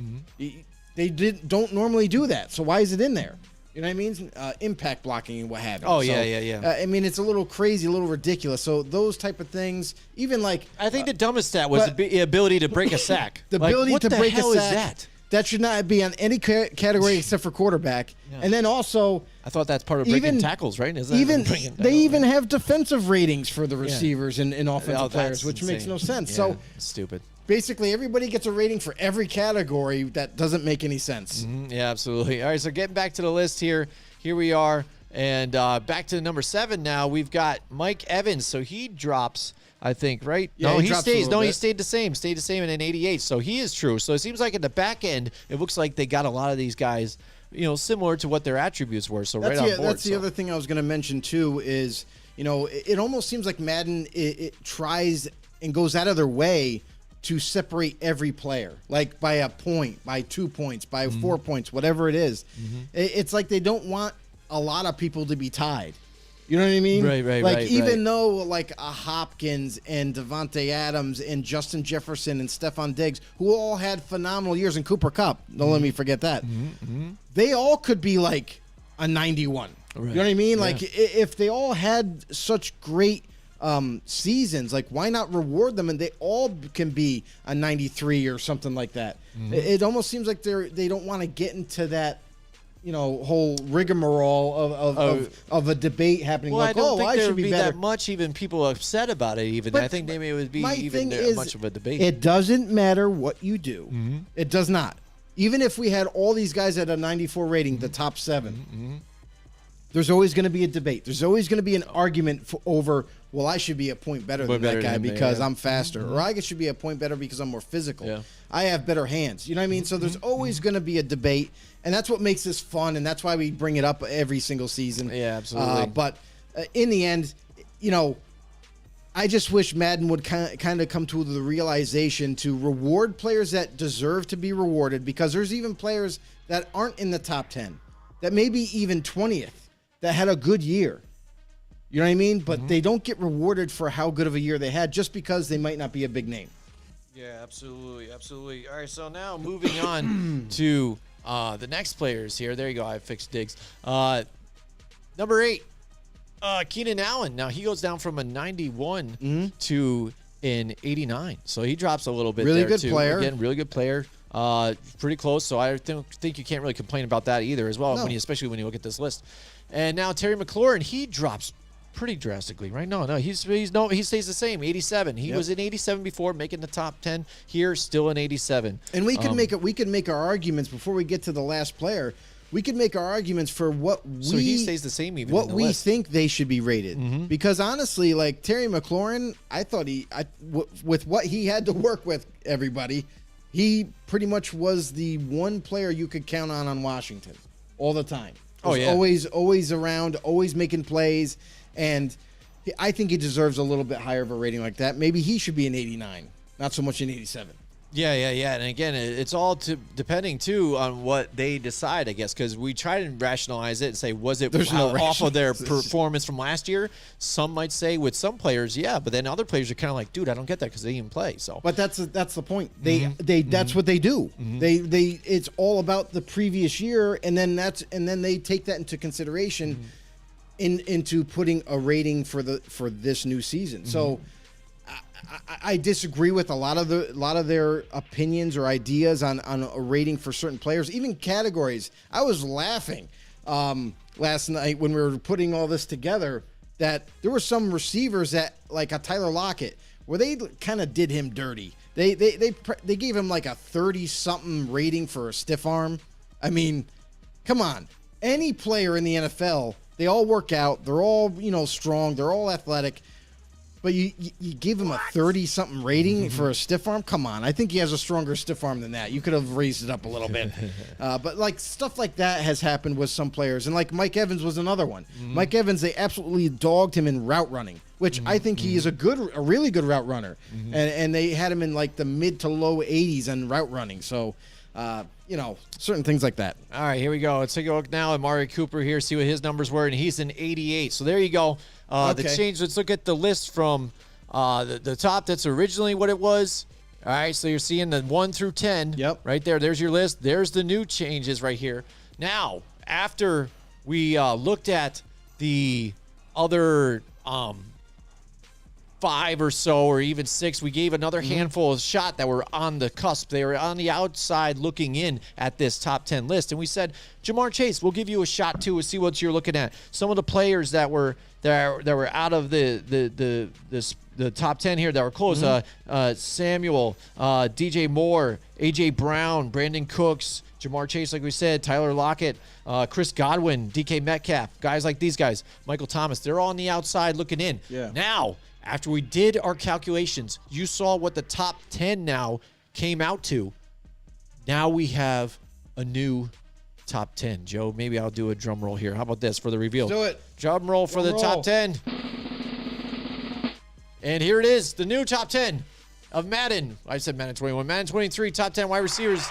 They don't normally do that. So why is it in there? You know what I mean? Impact blocking and what have you. Oh, yeah. I mean, it's a little crazy, a little ridiculous. So those type of things, even like I think the dumbest stat was the ability to break a sack. the ability what to the break hell a is sack. that? That should not be on any category except for quarterback. Yeah. And then also, I thought that's part of breaking tackles, right? They even have defensive ratings for the receivers and offensive players, that's which makes insane. no sense. Yeah, So it's stupid. basically, everybody gets a rating for every category. That doesn't make any sense. Yeah, absolutely. All right, so getting back to the list here. Here we are. And back to number 7 now. We've got Mike Evans. So he drops, I think, right? Yeah, no, he he drops a stays. little No, he bit. stayed the same. Stayed the same in an 88. So he is true. So it seems like at the back end, it looks like they got a lot of these guys, similar to what their attributes were. So right on board. That's the other thing I was going to mention too is, it almost seems like Madden it tries and goes out of their way to separate every player, like by a point, by 2 points, by 4 points, whatever it is. It's like they don't want a lot of people to be tied. You know what I mean? Right, Like, right, even though, like, a Hopkins and Devontae Adams and Justin Jefferson and Stephon Diggs, who all had phenomenal years, and Cooper Kupp, don't let me forget that, they all could be, like, a 91. Right. You know what I mean? Yeah. Like, if they all had such great seasons, like, why not reward them and they all can be a 93 or something like that? It almost seems like they don't want to get into that whole rigmarole of a debate happening. Well, like, I don't think I there should would be be better. that much even people upset about it. Even But I think maybe it would be my even thing is, much of a debate. It doesn't matter what you do. It does not. Even if we had all these guys at a 94 rating, the top 7, there's always going to be a debate. There's always going to be an argument over, well, I should be a point better than that guy because I'm faster, or I should be a point better because I'm more physical. Yeah. I have better hands. You know what I mean? So there's always going to be a debate, and that's what makes this fun, and that's why we bring it up every single season. Yeah, absolutely. But in the end, I just wish Madden would kind of come to the realization to reward players that deserve to be rewarded, because there's even players that aren't in the top 10, that maybe even 20th, that had a good year. You know what I mean? But they don't get rewarded for how good of a year they had just because they might not be a big name. Yeah, absolutely, absolutely. All right, so now moving on to the next players here. There you go. I fixed Diggs. Number 8, Keenan Allen. Now he goes down from a 91 to an 89, so he drops a little bit. Really there good too. player. Again, really good player. Pretty close. So I think you can't really complain about that either, as well. No. Especially when you look at this list. And now Terry Mcclure, and he drops pretty drastically, right? No, he stays the same, 87. He was in 87 before, making the top 10. Here, still an 87. And we can make our arguments before we get to the last player. we could make our arguments for what So he stays the same even what in the we list. think they should be rated. Because honestly, like Terry McLaurin, I thought with what he had to work with, everybody, he pretty much was the one player you could count on Washington all the time. Oh, yeah. Always around, always making plays, and I think he deserves a little bit higher of a rating like that. Maybe he should be an 89, not so much an 87. Yeah. And again, it's all depending, too, on what they decide, I guess, because we try to rationalize it and say, was it off of their performance from last year? Some might say with some players, yeah, but then other players are kind of like, dude, I don't get that because they didn't play. So, But that's the point. That's what they do. They it's all about the previous year, and then they take that into consideration into putting a rating for this new season. So I disagree with a lot of their opinions or ideas on a rating for certain players, even categories. I was laughing last night when we were putting all this together that there were some receivers that, like a Tyler Lockett, where they kind of did him dirty. They gave him like a 30-something rating for a stiff arm. I mean, come on. Any player in the NFL, they all work out. They're all, strong. They're all athletic. But you give him a 30-something rating for a stiff arm? Come on. I think he has a stronger stiff arm than that. You could have raised it up a little bit. But, like, stuff like that has happened with some players. And, like, Mike Evans was another one. Mike Evans, they absolutely dogged him in route running, which I think he is a really good route runner. And they had him in, like, the mid to low 80s on route running. So, certain things like that. all right, here we go. Let's take a look now at Amari Cooper here, see what his numbers were, and he's an 88. So there you go. The Okay. change, let's look at the list from the top. That's originally what it was. All right, so you're seeing the 1 through 10. Yep. Right there. There's your list. There's the new changes right here. Now, after we looked at the other 5 or so, or even 6, we gave another handful of shot that were on the cusp. They were on the outside looking in at this top 10 list. And we said, Jamar Chase, we'll give you a shot too, and see what you're looking at. Some of the players that were out of the top 10 here that were close. Samuel, DJ Moore, AJ Brown, Brandon Cooks, Jamar Chase, like we said, Tyler Lockett, Chris Godwin, DK Metcalf, guys like these guys, Michael Thomas, they're all on the outside looking in. Yeah. Now, after we did our calculations, you saw what the top 10 now came out to. Now we have a new top 10. Joe, maybe I'll do a drum roll here. How about this for the reveal? Do it. Drum roll for the top 10. And here it is, the new top 10 of Madden. I said Madden 21. Madden 23, top 10 wide receivers.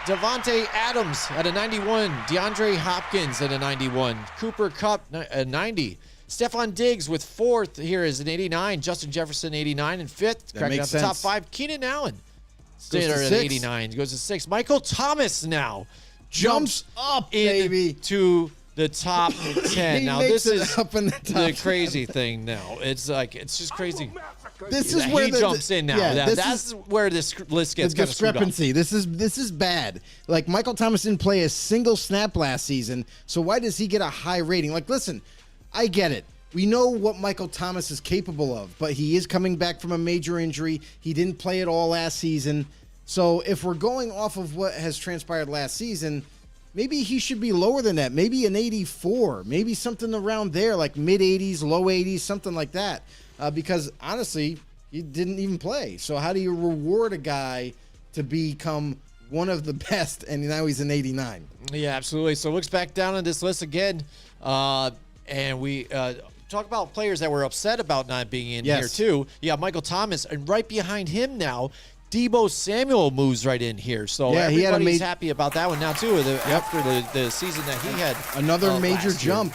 Devontae Adams at a 91. Deandre Hopkins at a 91. Cooper Kupp, a 90. Stephon Diggs with 4th here is an 89. Justin Jefferson, 89. And 5th, cracking out the top 5. Keenan Allen, staying there at 89. Goes to 6. Michael Thomas now jumps up, in baby. to the top 10. He Now, makes this it is up in the top crazy thing now. It's just crazy. This is He where jumps in now. Yeah, That's where this list gets the kind of screwed up. discrepancy. This is bad. Like, Michael Thomas didn't play a single snap last season, so why does he get a high rating? Like, listen, I get it. We know what Michael Thomas is capable of, but he is coming back from a major injury. He didn't play at all last season. So if we're going off of what has transpired last season, maybe he should be lower than that. Maybe an 84, maybe something around there, like mid-80s, low 80s, something like that. Because honestly, he didn't even play. So how do you reward a guy to become one of the best, and now he's an 89? Yeah, absolutely. So looks back down on this list again, and we talk about players that were upset about not being in here too. Yeah, Michael Thomas, and right behind him now, Deebo Samuel moves right in here. So Yeah, he had a everybody's happy about that one now too. After the season that he had, Another major last year. jump,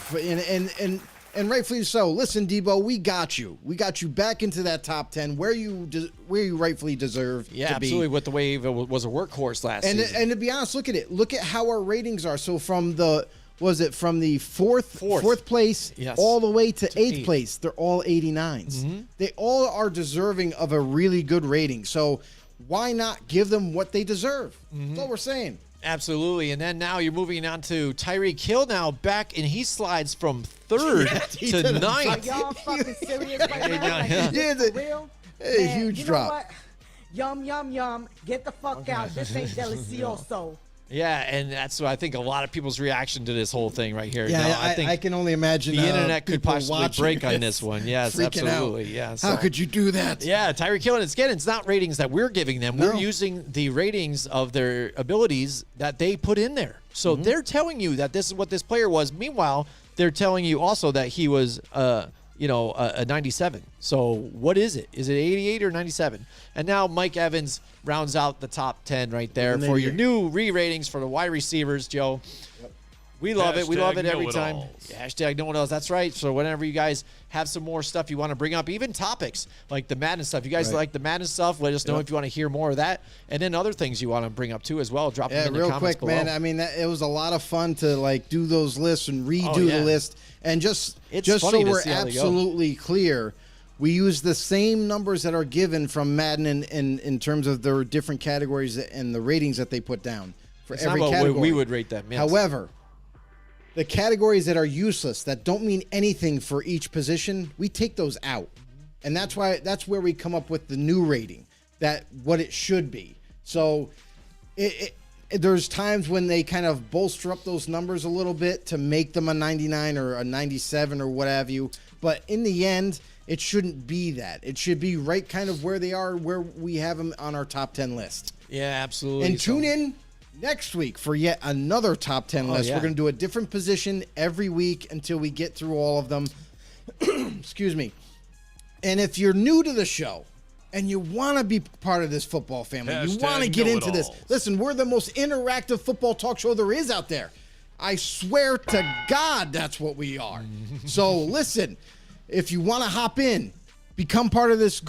and rightfully so. Listen, Debo, we got you. We got you back into that top 10 where you rightfully deserve Yeah, to absolutely. be. With the way it was a workhorse last season. And to be honest, look at it. Look at how our ratings are. So from the fourth place Yes. all the way to eighth eighth. place, they're all 89s. They all are deserving of a really good rating. So why not give them what they deserve? That's all we're saying. Absolutely. And then now you're moving on to Tyreek Hill now back, and he slides from 3rd he to did a 9th. Y'all fucking serious right now? Like, Yeah. Yeah, for real? a Man, huge you know drop. what? Yum, yum, yum. Get the fuck out. This ain't delicioso. Yeah, and that's what I think a lot of people's reaction to this whole thing right here. Yeah, no, I think I can only imagine the internet could people possibly break on this one. Yes, absolutely. Out. Yeah. How could you do that? Yeah, Tyreek Hill, and again, it's not ratings that we're giving them. No. We're using the ratings of their abilities that they put in there. So they're telling you that this is what this player was. Meanwhile, they're telling you also that he was a 97. So what is it? Is it 88 or 97? And now Mike Evans rounds out the top 10 right there for your new re-ratings for the wide receivers, Joe. Yep. We love it. We love it every time. Yeah, hashtag no one else. That's right. So whenever you guys have some more stuff you want to bring up, even topics like the Madden stuff. You guys like the Madden stuff, let us know if you want to hear more of that. And then other things you want to bring up too as well. Drop them in the comments quick, below. man. I mean, it was a lot of fun to do those lists and redo the list. And just so we're absolutely clear, we use the same numbers that are given from Madden in terms of their different categories and the ratings that they put down for every category. We would rate them. Yes. However, the categories that are useless, that don't mean anything for each position, we take those out. And that's where we come up with the new rating, that what it should be. So there's times when they kind of bolster up those numbers a little bit to make them a 99 or a 97 or what have you. But in the end, it shouldn't be that. It should be right kind of where they are, where we have them on our top 10 list. Yeah, absolutely. And tune in next week for yet another top 10 list. We're going to do a different position every week until we get through all of them. Excuse me. And if you're new to the show, and you want to be part of this football family, you want to get into this. Listen, we're the most interactive football talk show there is out there. I swear to God, that's what we are. So listen, if you want to hop in, become part of this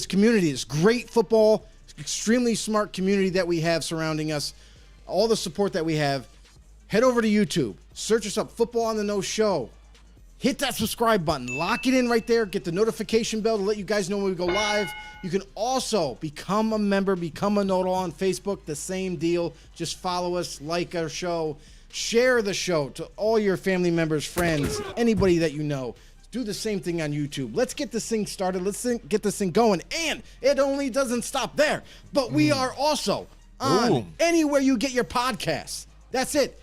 community, this great football, extremely smart community that we have surrounding us, all the support that we have, head over to YouTube, search us up, Football on the Know Show. Hit that subscribe button. Lock it in right there. Get the notification bell to let you guys know when we go live. You can also become a member, become a nodal on Facebook. The same deal. Just follow us, like our show, share the show to all your family members, friends, anybody that you know. Do the same thing on YouTube. Let's get this thing started. Let's get this thing going. And it only doesn't stop there. But we are also on anywhere you get your podcasts. That's it.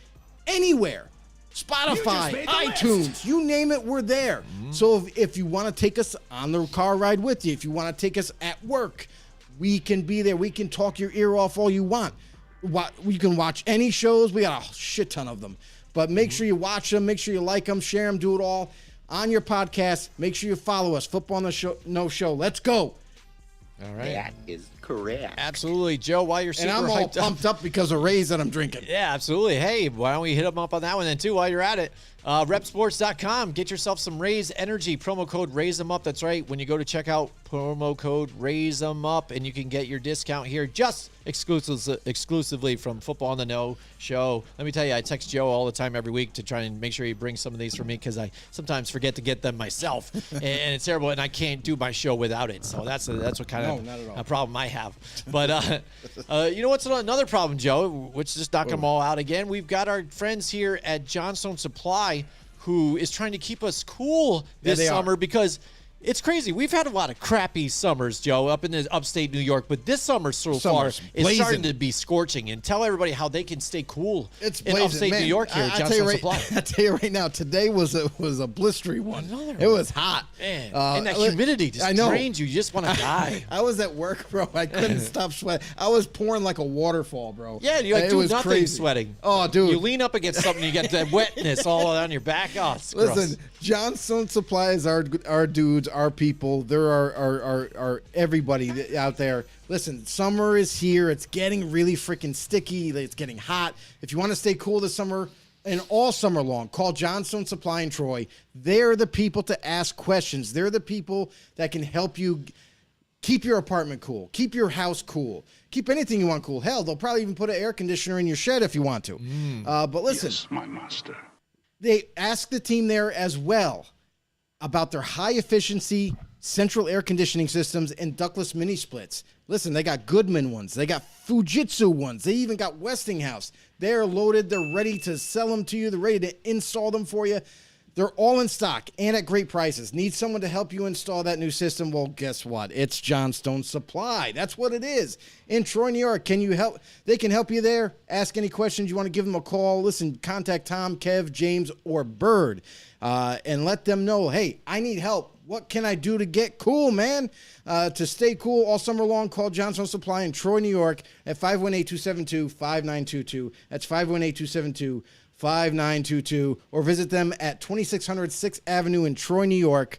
Anywhere. Spotify, iTunes, you name it, we're there. So if you want to take us on the car ride with you, if you want to take us at work, we can be there. We can talk your ear off all you want. You can watch any shows. We got a shit ton of them. But make sure you watch them. Make sure you like them, share them, do it all on your podcast. Make sure you follow us. Football on the No Show. Let's go. All right. That is correct. Absolutely. Joe, while you're super and I'm all hyped pumped up because of Rays that I'm drinking. Yeah, absolutely. Hey, why don't we hit them up on that one then, too, while you're at it. Repsports.com. Get yourself some Raise Energy. Promo code Raise Them Up. That's right. When you go to checkout, promo code Raise Them Up, and you can get your discount here just exclusively from Football on the Know Show. Let me tell you, I text Joe all the time every week to try and make sure he brings some of these for me because I sometimes forget to get them myself, and it's terrible, and I can't do my show without it. So that's what kind of a problem I have. But you know what's another problem, Joe? Which just knock them all out again. We've got our friends here at Johnstone Supply who is trying to keep us cool this summer because it's crazy. We've had a lot of crappy summers, Joe, up in the upstate New York, but this summer so far is starting to be scorching. And tell everybody how they can stay cool in upstate New York here at Johnstone Supply. I tell you right now, today was a blistery one. It was hot. Man, and that humidity just drains you. You just want to die. I was at work, bro. I couldn't stop sweating. I was pouring like a waterfall, bro. Yeah, you do nothing crazy. Sweating. Oh, dude. You lean up against something, you get that wetness all on your back. Oh, it's Listen, Johnstone Supply is our dudes, our people. They're our everybody out there. Listen, summer is here. It's getting really freaking sticky. It's getting hot. If you want to stay cool this summer and all summer long, call Johnstone Supply in Troy. They're the people to ask questions. They're the people that can help you keep your apartment cool, keep your house cool, keep anything you want cool. Hell, they'll probably even put an air conditioner in your shed if you want to. But listen, yes, my master. They ask the team there as well about their high-efficiency central air conditioning systems and ductless mini splits. Listen, they got Goodman ones. They got Fujitsu ones. They even got Westinghouse. They're loaded. They're ready to sell them to you. They're ready to install them for you. They're all in stock and at great prices. Need someone to help you install that new system? Well, guess what? It's Johnstone Supply. That's what it is. In Troy, New York, can you help? They can help you there. Ask any questions. You want to give them a call. Listen, contact Tom, Kev, James, or Bird, and let them know, hey, I need help. What can I do to get cool, man? To stay cool all summer long, call Johnstone Supply in Troy, New York at 518-272-5922. That's 518-272-5922. Or visit them at 2600 6th Avenue in Troy, New York.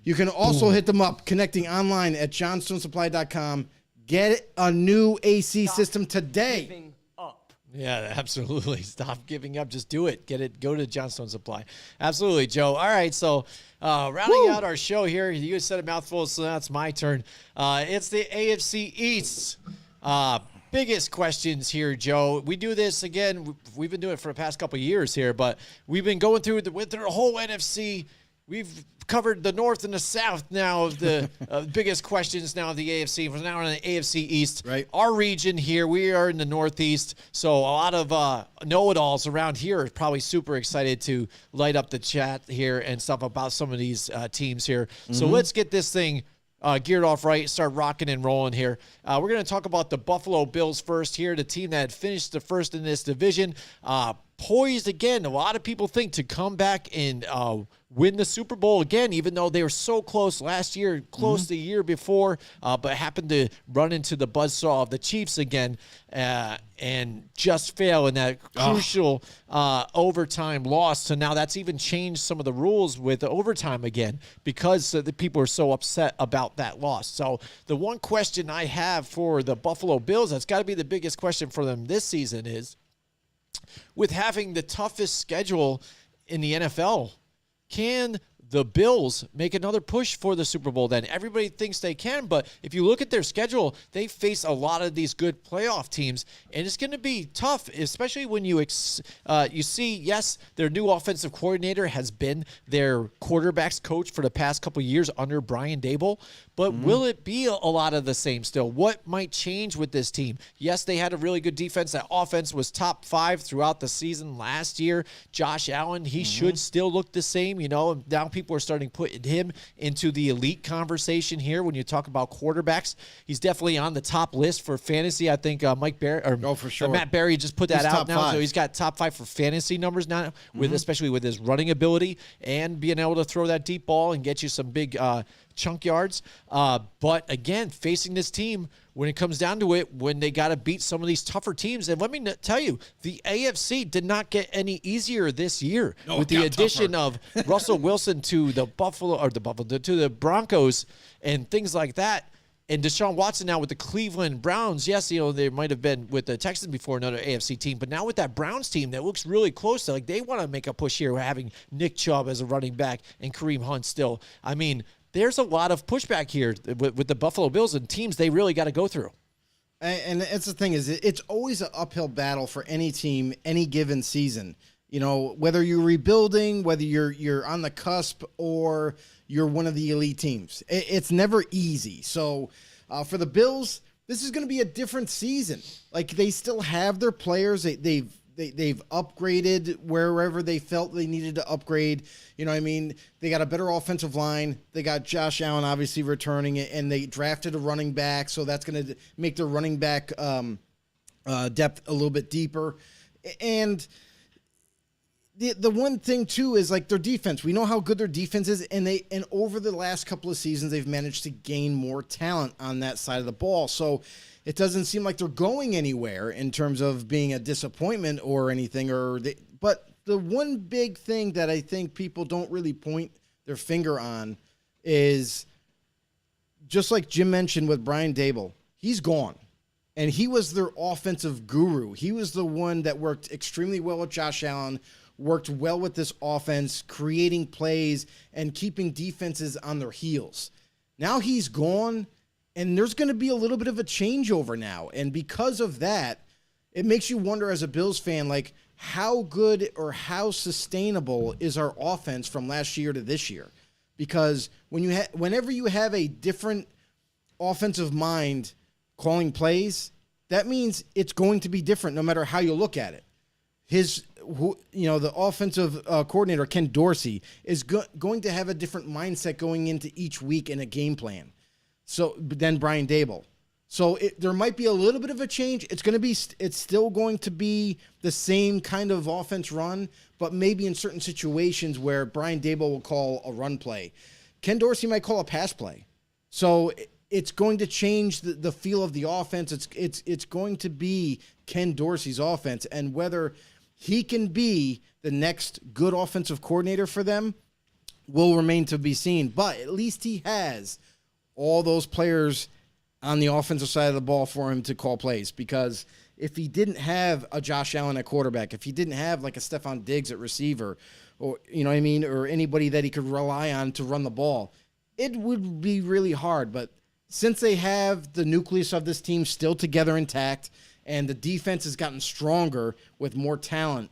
You can also hit them up connecting online at johnstonesupply.com. Get a new AC system today. Yeah, absolutely. Stop giving up. Just do it. Get it. Go to Johnstone Supply. Absolutely, Joe. All right, so rounding out our show here, you said a mouthful, so now it's my turn. It's the AFC East. Biggest questions here, Joe. We do this again. We've been doing it for the past couple of years here, but we've been going through with the whole NFC. We've covered the North and the South now of the biggest questions now of the AFC. We're now in the AFC East. Right. Our region here, we are in the Northeast, so a lot of know-it-alls around here are probably super excited to light up the chat here and stuff about some of these teams here. So let's get this thing geared off right, start rocking and rolling here. We're going to talk about the Buffalo Bills first here, the team that had finished the first in this division. Poised again, a lot of people think, to come back and win the Super Bowl again, even though they were so close last year, close the year before, but happened to run into the buzzsaw of the Chiefs again and just fail in that crucial overtime loss. So now that's even changed some of the rules with the overtime again because the people are so upset about that loss. So the one question I have for the Buffalo Bills, that's got to be the biggest question for them this season, is with having the toughest schedule in the NFL, can the Bills make another push for the Super Bowl then? Everybody thinks they can, but if you look at their schedule, they face a lot of these good playoff teams, and it's going to be tough, especially when you see, yes, their new offensive coordinator has been their quarterback's coach for the past couple of years under Brian Daboll, but will it be a lot of the same still? What might change with this team? Yes, they had a really good defense. That offense was top 5 throughout the season last year. Josh Allen, he should still look the same. Now people are starting putting him into the elite conversation here when you talk about quarterbacks. He's definitely on the top list for fantasy. I think Matt Berry just put that out now. 5. So he's got top 5 for fantasy numbers now, especially with his running ability and being able to throw that deep ball and get you some big chunk yards. But again, facing this team, when it comes down to it, when they got to beat some of these tougher teams, and let me tell you, the AFC did not get any easier this year with the addition of Russell Wilson to the Broncos and things like that. And Deshaun Watson now with the Cleveland Browns. Yes, they might have been with the Texans before, another AFC team, but now with that Browns team that looks really close to, like, they want to make a push here, having Nick Chubb as a running back and Kareem Hunt still. I mean, there's a lot of pushback here with the Buffalo Bills and teams they really got to go through. And that's the thing, is it's always an uphill battle for any team, any given season. Whether you're rebuilding, whether you're on the cusp, or you're one of the elite teams. It's never easy. So for the Bills, this is going to be a different season. Like, they still have their players. They've upgraded wherever they felt they needed to upgrade. They got a better offensive line. They got Josh Allen obviously returning it, and they drafted a running back, so that's going to make their running back depth a little bit deeper. And the one thing too is, like, their defense. We know how good their defense is, and over the last couple of seasons they've managed to gain more talent on that side of the ball. So it doesn't seem like they're going anywhere in terms of being a disappointment or anything. But the one big thing that I think people don't really point their finger on is, just like Jim mentioned with Brian Daboll, he's gone. And he was their offensive guru. He was the one that worked extremely well with Josh Allen, worked well with this offense, creating plays and keeping defenses on their heels. Now he's gone, and there's going to be a little bit of a changeover now. And because of that, it makes you wonder as a Bills fan, like, how good or how sustainable is our offense from last year to this year? Because whenever you have a different offensive mind calling plays, that means it's going to be different no matter how you look at it. His the offensive coordinator, Ken Dorsey, is going to have a different mindset going into each week in a game plan. So than Brian Daboll. So there might be a little bit of a change. It's still going to be the same kind of offense run, but maybe in certain situations where Brian Daboll will call a run play, Ken Dorsey might call a pass play. So it's going to change the feel of the offense. It's going to be Ken Dorsey's offense, and whether he can be the next good offensive coordinator for them will remain to be seen. But at least he has all those players on the offensive side of the ball for him to call plays, because if he didn't have a Josh Allen at quarterback, if he didn't have like a Stephon Diggs at receiver, or or anybody that he could rely on to run the ball, it would be really hard. But since they have the nucleus of this team still together intact and the defense has gotten stronger with more talent,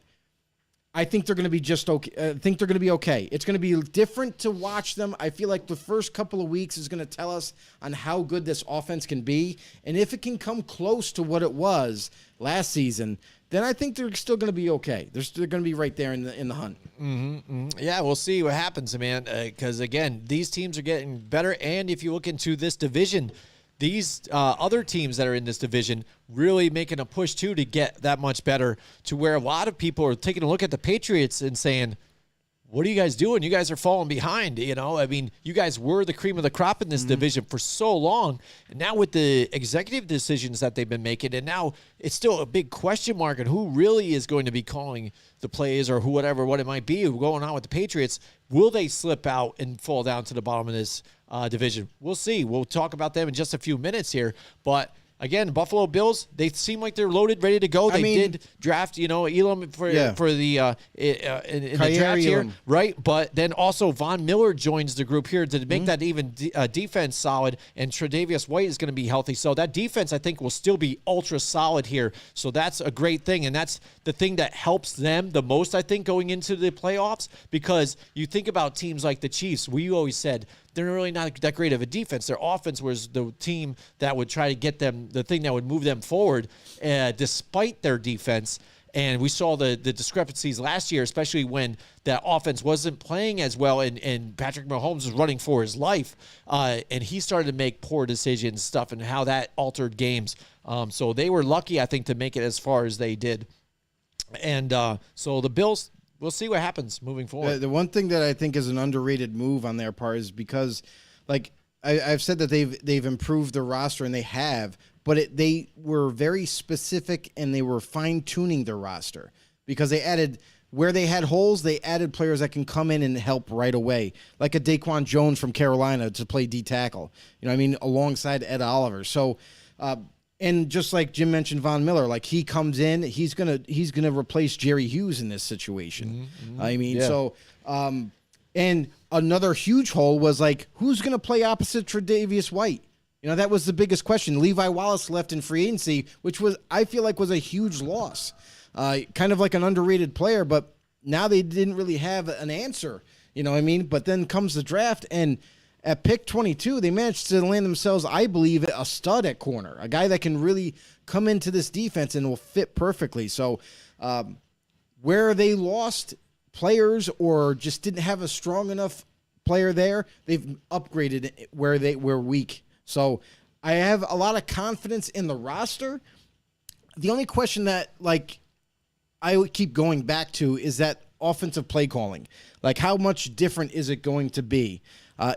I think they're going to be just okay. I think they're going to be okay. It's going to be different to watch them. I feel like the first couple of weeks is going to tell us on how good this offense can be. And if it can come close to what it was last season, then I think they're still going to be okay. They're going to be right there in the hunt. Yeah, we'll see what happens, man. Because, again, these teams are getting better. And if you look into this division, these other teams that are in this division really making a push, too, to get that much better, to where a lot of people are taking a look at the Patriots and saying, what are you guys doing? You guys are falling behind, I mean, you guys were the cream of the crop in this division for so long. And now with the executive decisions that they've been making, and now it's still a big question mark on who really is going to be calling the plays or what it might be going on with the Patriots. Will they slip out and fall down to the bottom of this division? We'll see. We'll talk about them in just a few minutes here. But again, Buffalo Bills, they seem like they're loaded, ready to go. They did draft, Elam for the in the draft here, right? But then also Von Miller joins the group here to make that even defense solid, and Tre'Davious White is going to be healthy. So that defense, I think, will still be ultra solid here. So that's a great thing, and that's the thing that helps them the most, I think, going into the playoffs, because you think about teams like the Chiefs, we always said, they're really not that great of a defense. Their offense was the team that would try to get them, the thing that would move them forward, despite their defense. And we saw the discrepancies last year, especially when that offense wasn't playing as well, and Patrick Mahomes was running for his life, and he started to make poor decisions, stuff, and how that altered games. So they were lucky, I think, to make it as far as they did. And so the Bills, we'll see what happens moving forward. The one thing that I think is an underrated move on their part is because, like, I've said that they've improved their roster, and they have, but they were very specific, and they were fine-tuning their roster because they added, where they had holes, they added players that can come in and help right away, like a Daquan Jones from Carolina to play D-tackle, alongside Ed Oliver. So, and just like Jim mentioned, Von Miller, like he comes in, he's gonna replace Jerry Hughes in this situation. So, and another huge hole was like, who's gonna play opposite Tre'Davious White? That was the biggest question. Levi Wallace left in free agency, which I feel like was a huge loss. Kind of like an underrated player, but now they didn't really have an answer. But then comes the draft, and at pick 22, they managed to land themselves, I believe, a stud at corner, a guy that can really come into this defense and will fit perfectly. So where they lost players or just didn't have a strong enough player there, they've upgraded where they were weak. So I have a lot of confidence in the roster. The only question that, like, I would keep going back to is that offensive play calling. Like, how much different is it going to be?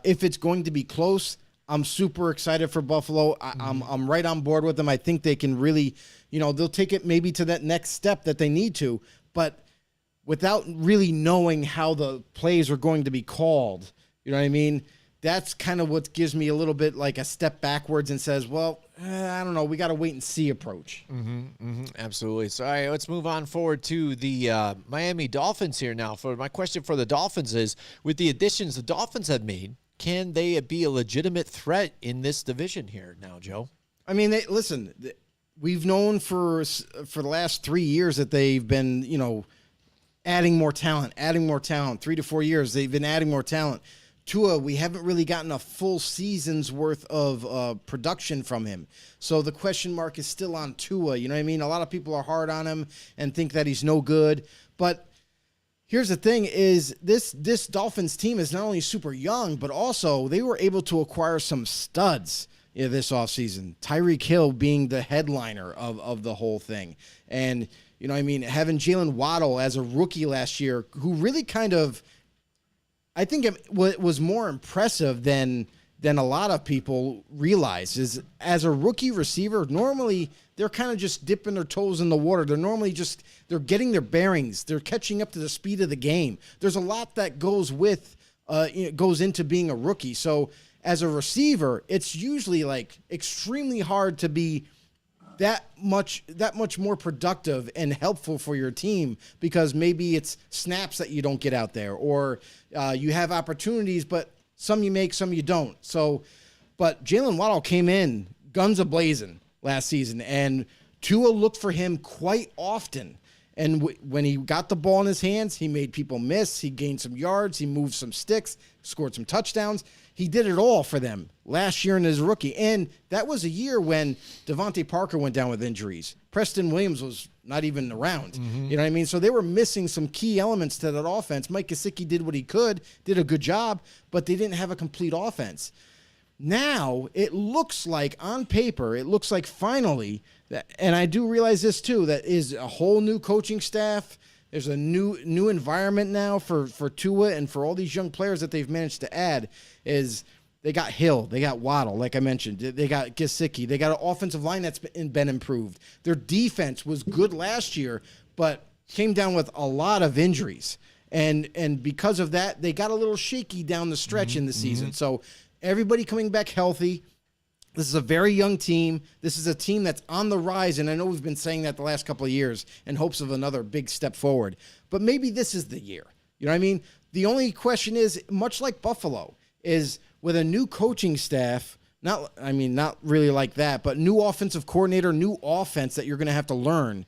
If it's going to be close, I'm super excited for Buffalo. I'm right on board with them. I think they can really, they'll take it maybe to that next step that they need to, but without really knowing how the plays are going to be called, that's kind of what gives me a little bit like a step backwards and says, well, I don't know, we got to wait and see approach. Absolutely. So, all right, let's move on forward to the Miami Dolphins here now. For my question for the Dolphins is, with the additions the Dolphins have made, can they be a legitimate threat in this division here now, Joe? I mean, listen, we've known for the last 3 years that they've been, adding more talent. 3 to 4 years, they've been adding more talent. Tua, we haven't really gotten a full season's worth of production from him. So the question mark is still on Tua. You know what I mean? A lot of people are hard on him and think that he's no good. But here's the thing is this Dolphins team is not only super young, but also they were able to acquire some studs this offseason. Tyreek Hill being the headliner of the whole thing. And, you know what I mean, having Jalen Waddle as a rookie last year, who really kind of, I think it was more impressive than a lot of people realize, is as a rookie receiver, normally they're kind of just dipping their toes in the water. They're normally they're getting their bearings. They're catching up to the speed of the game. There's a lot that goes into being a rookie. So as a receiver, it's usually like extremely hard to be that much more productive and helpful for your team, because maybe it's snaps that you don't get out there, or you have opportunities, but some you make, some you don't. So, but Jalen Waddle came in guns a-blazing last season, and Tua looked for him quite often. And when he got the ball in his hands, he made people miss. He gained some yards. He moved some sticks, scored some touchdowns. He did it all for them last year in his rookie. And that was a year when Devontae Parker went down with injuries. Preston Williams was not even around. Mm-hmm. You know what I mean? So they were missing some key elements to that offense. Mike Gesicki did what he could, did a good job, but they didn't have a complete offense. Now, it looks like, on paper, it looks like finally, and I do realize this too, that is a whole new coaching staff. There's a new environment now for Tua and for all these young players that they've managed to add. Is they got Hill, they got Waddle, like I mentioned, they got Gesicki, they got an offensive line that's been improved. Their defense was good last year, but came down with a lot of injuries. And because of that, they got a little shaky down the stretch in the season. So everybody coming back healthy. This is a very young team. This is a team that's on the rise, and I know we've been saying that the last couple of years in hopes of another big step forward. But maybe this is the year. You know what I mean? The only question is, much like Buffalo, is with a new coaching staff, not really like that, but new offensive coordinator, new offense that you're going to have to learn,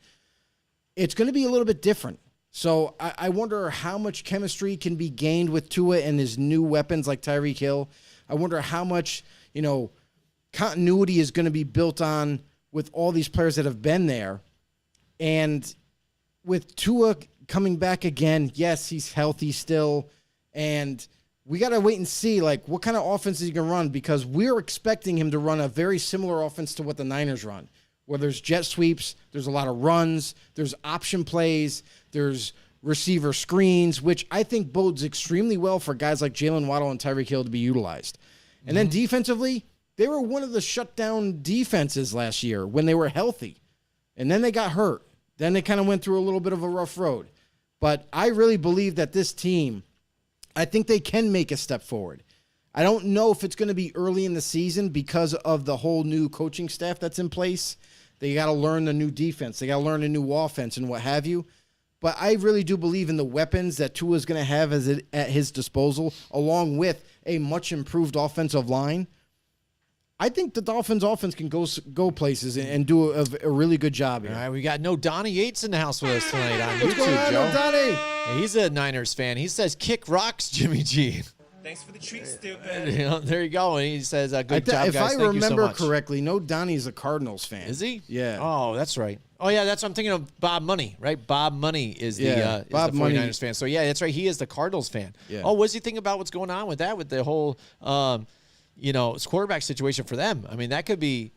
it's going to be a little bit different. So I wonder how much chemistry can be gained with Tua and his new weapons like Tyreek Hill. I wonder how much, continuity is going to be built on with all these players that have been there. And with Tua coming back again, yes, he's healthy still. And we got to wait and see, what kind of offense is he going to run, because we're expecting him to run a very similar offense to what the Niners run, where there's jet sweeps, there's a lot of runs, there's option plays, there's receiver screens, which I think bodes extremely well for guys like Jalen Waddle and Tyreek Hill to be utilized. And then defensively, they were one of the shutdown defenses last year when they were healthy. And then they got hurt. Then they kind of went through a little bit of a rough road. But I really believe that this team, I think they can make a step forward. I don't know if it's going to be early in the season because of the whole new coaching staff that's in place. They got to learn the new defense. They got to learn a new offense and what have you. But I really do believe in the weapons that Tua is going to have at his disposal, along with a much improved offensive line. I think the Dolphins' offense can go places and do a really good job here. All right, we got No Donnie Yates in the house with us tonight on What's going YouTube, on, Joe. Donnie? He's a Niners fan. He says, "Kick rocks, Jimmy G." Thanks for the treat, stupid. There you go. And he says, "Good job, if guys. I Thank you so remember much." correctly, No Donnie's a Cardinals fan. Is he? Yeah. Oh, that's right. Oh, yeah, that's what I'm thinking of. Bob Money, right? Bob Money is the Bob 49ers Money. fan. So, yeah, that's right. He is the Cardinals fan. Yeah. Oh, what does he think about what's going on with that, with the whole it's quarterback situation for them? I mean, that could be,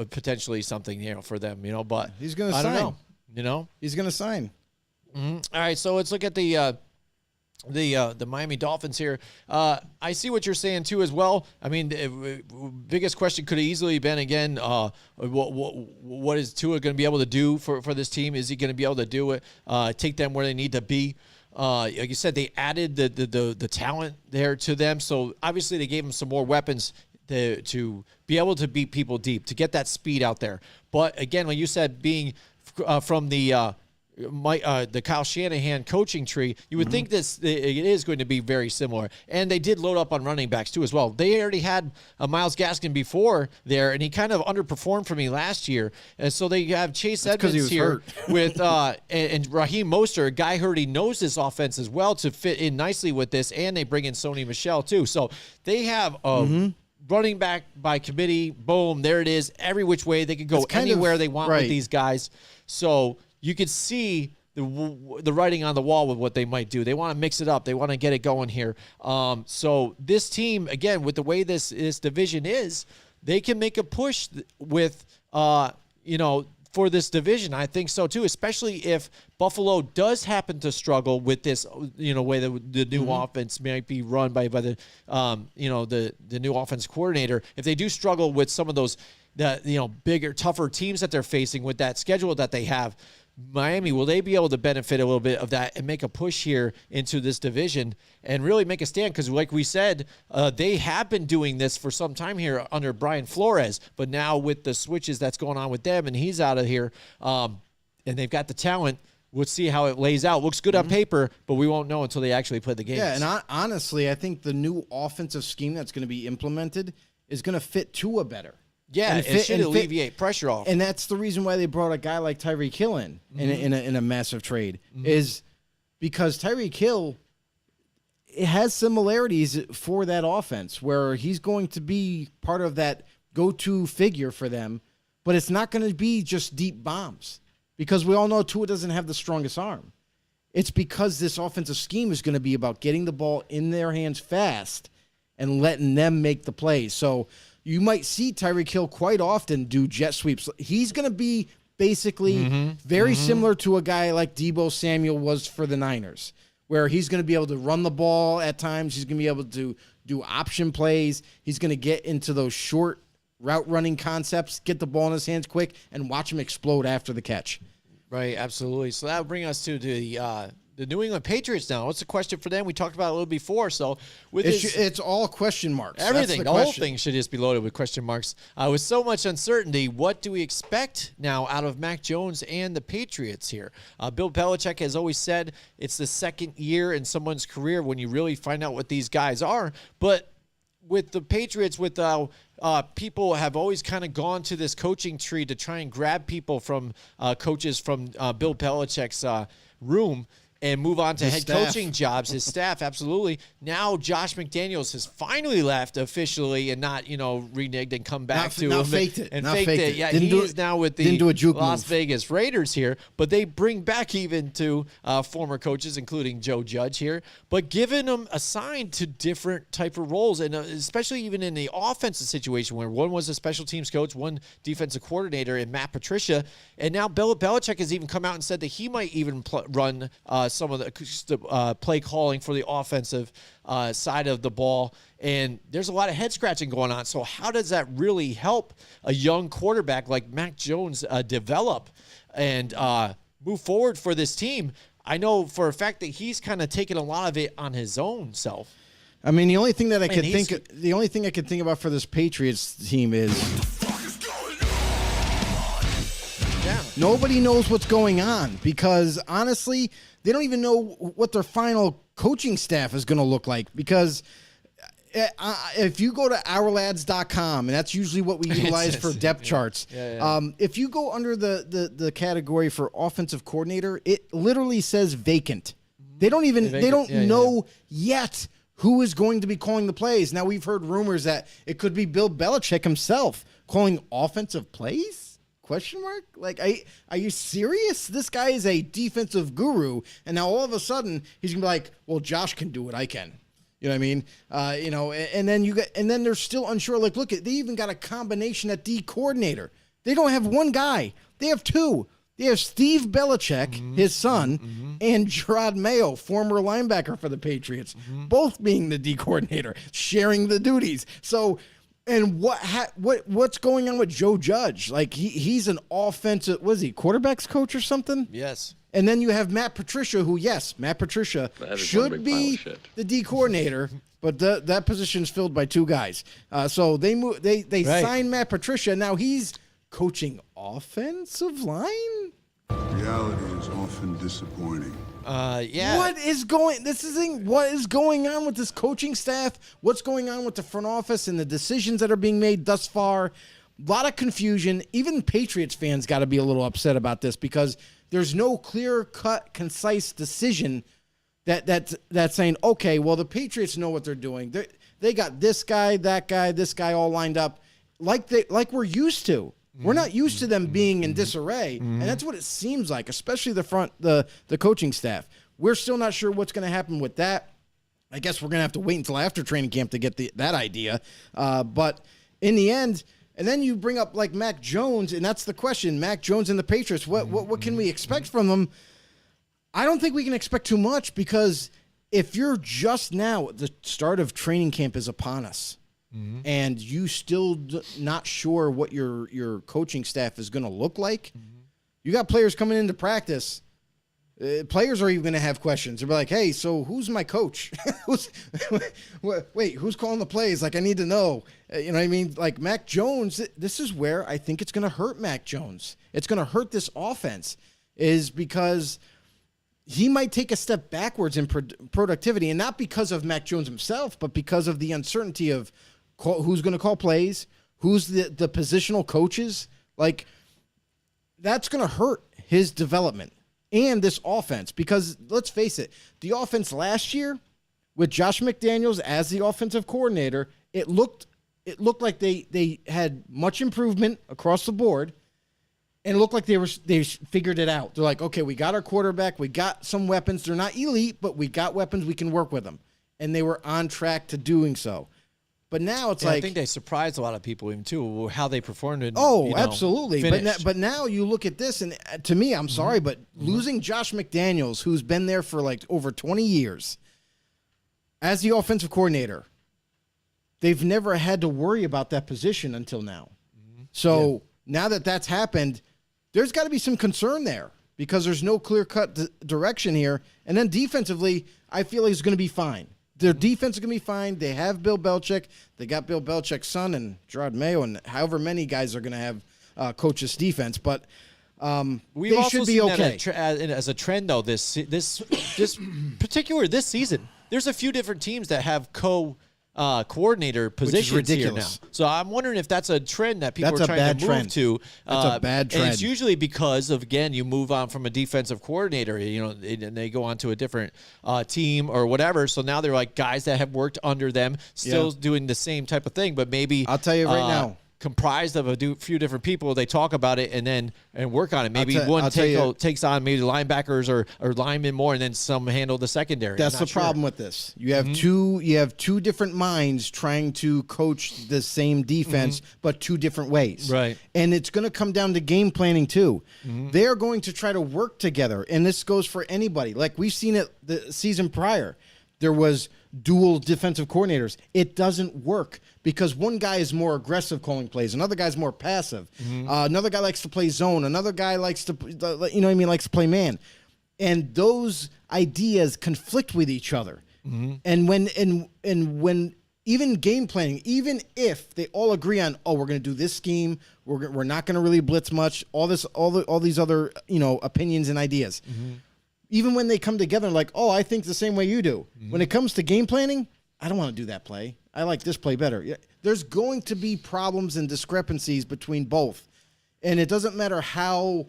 potentially something, for them, but He's going to I sign. don't know, He's going to sign. All right, so let's look at the Miami Dolphins here. I see what you're saying too as well. I mean, the biggest question could have easily been again, what is Tua going to be able to do for this team? Is he going to be able to do it? Take them where they need to be? Like you said, they added the talent there to them, so obviously they gave them some more weapons to be able to beat people deep, to get that speed out there. But again, when you said being from the the Kyle Shanahan coaching tree, you would think it is going to be very similar. And they did load up on running backs too as well. They already had Myles Gaskin before there, and he kind of underperformed for me last year. And so they have Chase Edmonds here with and Raheem Mostert, a guy who already knows this offense as well, to fit in nicely with this. And they bring in Sony Michel too. So they have running back by committee. Boom, there it is. Every which way they could go anywhere they want with these guys. So you could see the writing on the wall with what they might do. They want to mix it up. They want to get it going here. So this team, again, with the way this division is, they can make a push with, for this division. I think so too, especially if Buffalo does happen to struggle with this, way the new offense might be run by the new offense coordinator. If they do struggle with some of those, bigger, tougher teams that they're facing with that schedule that they have, Miami, will they be able to benefit a little bit of that and make a push here into this division and really make a stand? Because like we said, they have been doing this for some time here under Brian Flores, but now with the switches that's going on with them and he's out of here, and they've got the talent, we'll see how it lays out. Looks good on paper, but we won't know until they actually play the games. Yeah, and honestly, I think the new offensive scheme that's going to be implemented is going to fit Tua better. Yeah, it should alleviate pressure off. And that's the reason why they brought a guy like Tyreek Hill in a massive trade, is because Tyreek Hill, it has similarities for that offense where he's going to be part of that go-to figure for them, but it's not going to be just deep bombs because we all know Tua doesn't have the strongest arm. It's because this offensive scheme is going to be about getting the ball in their hands fast and letting them make the plays. So you might see Tyreek Hill quite often do jet sweeps. He's going to be basically very similar to a guy like Deebo Samuel was for the Niners, where he's going to be able to run the ball at times. He's going to be able to do option plays. He's going to get into those short route running concepts, get the ball in his hands quick, and watch him explode after the catch. Right, absolutely. So that will bring us to the New England Patriots now. What's the question for them? We talked about it a little before. So it's all question marks. Everything, the whole thing should just be loaded with question marks. With so much uncertainty, what do we expect now out of Mac Jones and the Patriots here? Bill Belichick has always said it's the second year in someone's career when you really find out what these guys are. But with the Patriots, people have always kind of gone to this coaching tree to try and grab people from coaches from Bill Belichick's room and move on to head coaching jobs, his staff, absolutely. Now Josh McDaniels has finally left officially and not, reneged and come back to him. Faked it. Yeah, he's now with the Las Vegas Raiders here, but they bring back even two former coaches, including Joe Judge here, but giving them assigned to different type of roles, and especially even in the offensive situation where one was a special teams coach, one defensive coordinator, and Matt Patricia, and now Bill Belichick has even come out and said that he might even run some of the play calling for the offensive side of the ball. And there's a lot of head scratching going on. So how does that really help a young quarterback like Mac Jones develop and move forward for this team? I know for a fact that he's kind of taken a lot of it on his own self. I mean, the only thing I could think about for this Patriots team is nobody knows what's going on because honestly, they don't even know what their final coaching staff is going to look like because if you go to ourlads.com, and that's usually what we utilize for depth charts, if you go under the category for offensive coordinator, it literally says vacant. They don't know yet who is going to be calling the plays. Now, we've heard rumors that it could be Bill Belichick himself calling offensive plays? Question mark? Like, are you serious? This guy is a defensive guru, and now all of a sudden he's gonna be like, "Well, Josh can do what I can." You know what I mean? And then they're still unsure. Like, look, they even got a combination at D coordinator. They don't have one guy; they have two. They have Steve Belichick, his son, and Gerard Mayo, former linebacker for the Patriots, both being the D coordinator, sharing the duties. So. And what's going on with Joe Judge? Like he's an offensive, quarterbacks coach or something? Yes. And then you have Matt Patricia, Matt Patricia should be the D coordinator, but that position is filled by two guys. So they signed Matt Patricia. Now he's coaching offensive line. Reality is often disappointing. Yeah. What is going on with this coaching staff? What's going on with the front office and the decisions that are being made thus far? A lot of confusion. Even Patriots fans got to be a little upset about this because there's no clear-cut, concise decision that's saying, okay, well, the Patriots know what they're doing. They got this guy, this guy all lined up like we're used to. We're not used to them being in disarray, and that's what it seems like, especially the coaching staff. We're still not sure what's going to happen with that. I guess we're going to have to wait until after training camp to get that idea. But in the end, and then you bring up like Mac Jones, and that's the question. Mac Jones and the Patriots, what can we expect from them? I don't think we can expect too much because if you're just now, the start of training camp is upon us. And you still not sure what your coaching staff is going to look like. You got players coming into practice. Players are even going to have questions. They'll be like, hey, so who's my coach? Wait, who's calling the plays? Like, I need to know. You know what I mean? Like, Mac Jones, this is where I think it's going to hurt Mac Jones. It's going to hurt this offense is because he might take a step backwards in productivity, and not because of Mac Jones himself, but because of the uncertainty of who's going to call plays, who's the positional coaches. Like, that's going to hurt his development and this offense because, let's face it, the offense last year with Josh McDaniels as the offensive coordinator, it looked like they had much improvement across the board, and it looked like they figured it out. They're like, okay, we got our quarterback, we got some weapons. They're not elite, but we got weapons, we can work with them. And they were on track to doing so. But now it's like, I think they surprised a lot of people even too how they performed. Absolutely. But now you look at this, and to me, I'm sorry, but losing Josh McDaniels, who's been there for like over 20 years as the offensive coordinator, they've never had to worry about that position until now. So now that that's happened, there's got to be some concern there because there's no clear-cut direction here. And then defensively, I feel like it's going to be fine. Their defense is going to be fine. They have Bill Belichick. They got Bill Belichick's son and Gerard Mayo and however many guys are going to have coach this defense. But they should be okay. As a trend, though, this particular this season, there's a few different teams that have coordinator positions here now. So I'm wondering if that's a trend that people are trying to move to. That's a bad trend. And it's usually because of, again, you move on from a defensive coordinator, and they go on to a different team or whatever. So now they're like guys that have worked under them, still doing the same type of thing, but maybe I'll tell you right now, comprised of a few different people. They talk about it and work on it. Maybe one takes on maybe the linebackers or linemen more, and then some handle the secondary. That's the problem with this. You have two different minds trying to coach the same defense, but two different ways. Right. And it's going to come down to game planning too. They are going to try to work together, and this goes for anybody. Like we've seen it the season prior. There was dual defensive coordinators. It doesn't work because one guy is more aggressive calling plays. Another guy's more passive. Another guy likes to play zone. Another guy likes to, likes to play man. And those ideas conflict with each other. And when even game planning, even if they all agree on, we're going to do this scheme, we're not going to really blitz much, all these other, opinions and ideas. Even when they come together like, I think the same way you do. When it comes to game planning, I don't want to do that play. I like this play better. There's going to be problems and discrepancies between both. And it doesn't matter how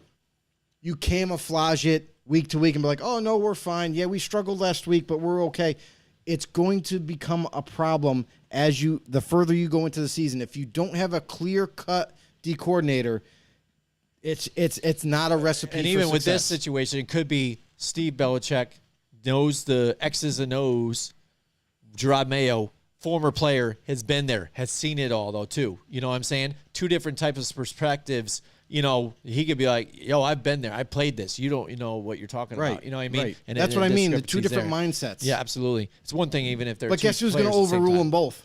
you camouflage it week to week and be like, no, we're fine. Yeah, we struggled last week, but we're okay. It's going to become a problem the further you go into the season. If you don't have a clear-cut D coordinator, it's not a recipe for success. And even with this situation, it could be Steve Belichick knows the X's and O's. Gerard Mayo, former player, has been there, has seen it all, though, too. You know what I'm saying? Two different types of perspectives. He could be like, I've been there. I played this. You don't know what you're talking about. You know what I mean? Right. And that's what I mean, the two different mindsets. Yeah, absolutely. It's one thing even if they're But guess who's going to overrule them both?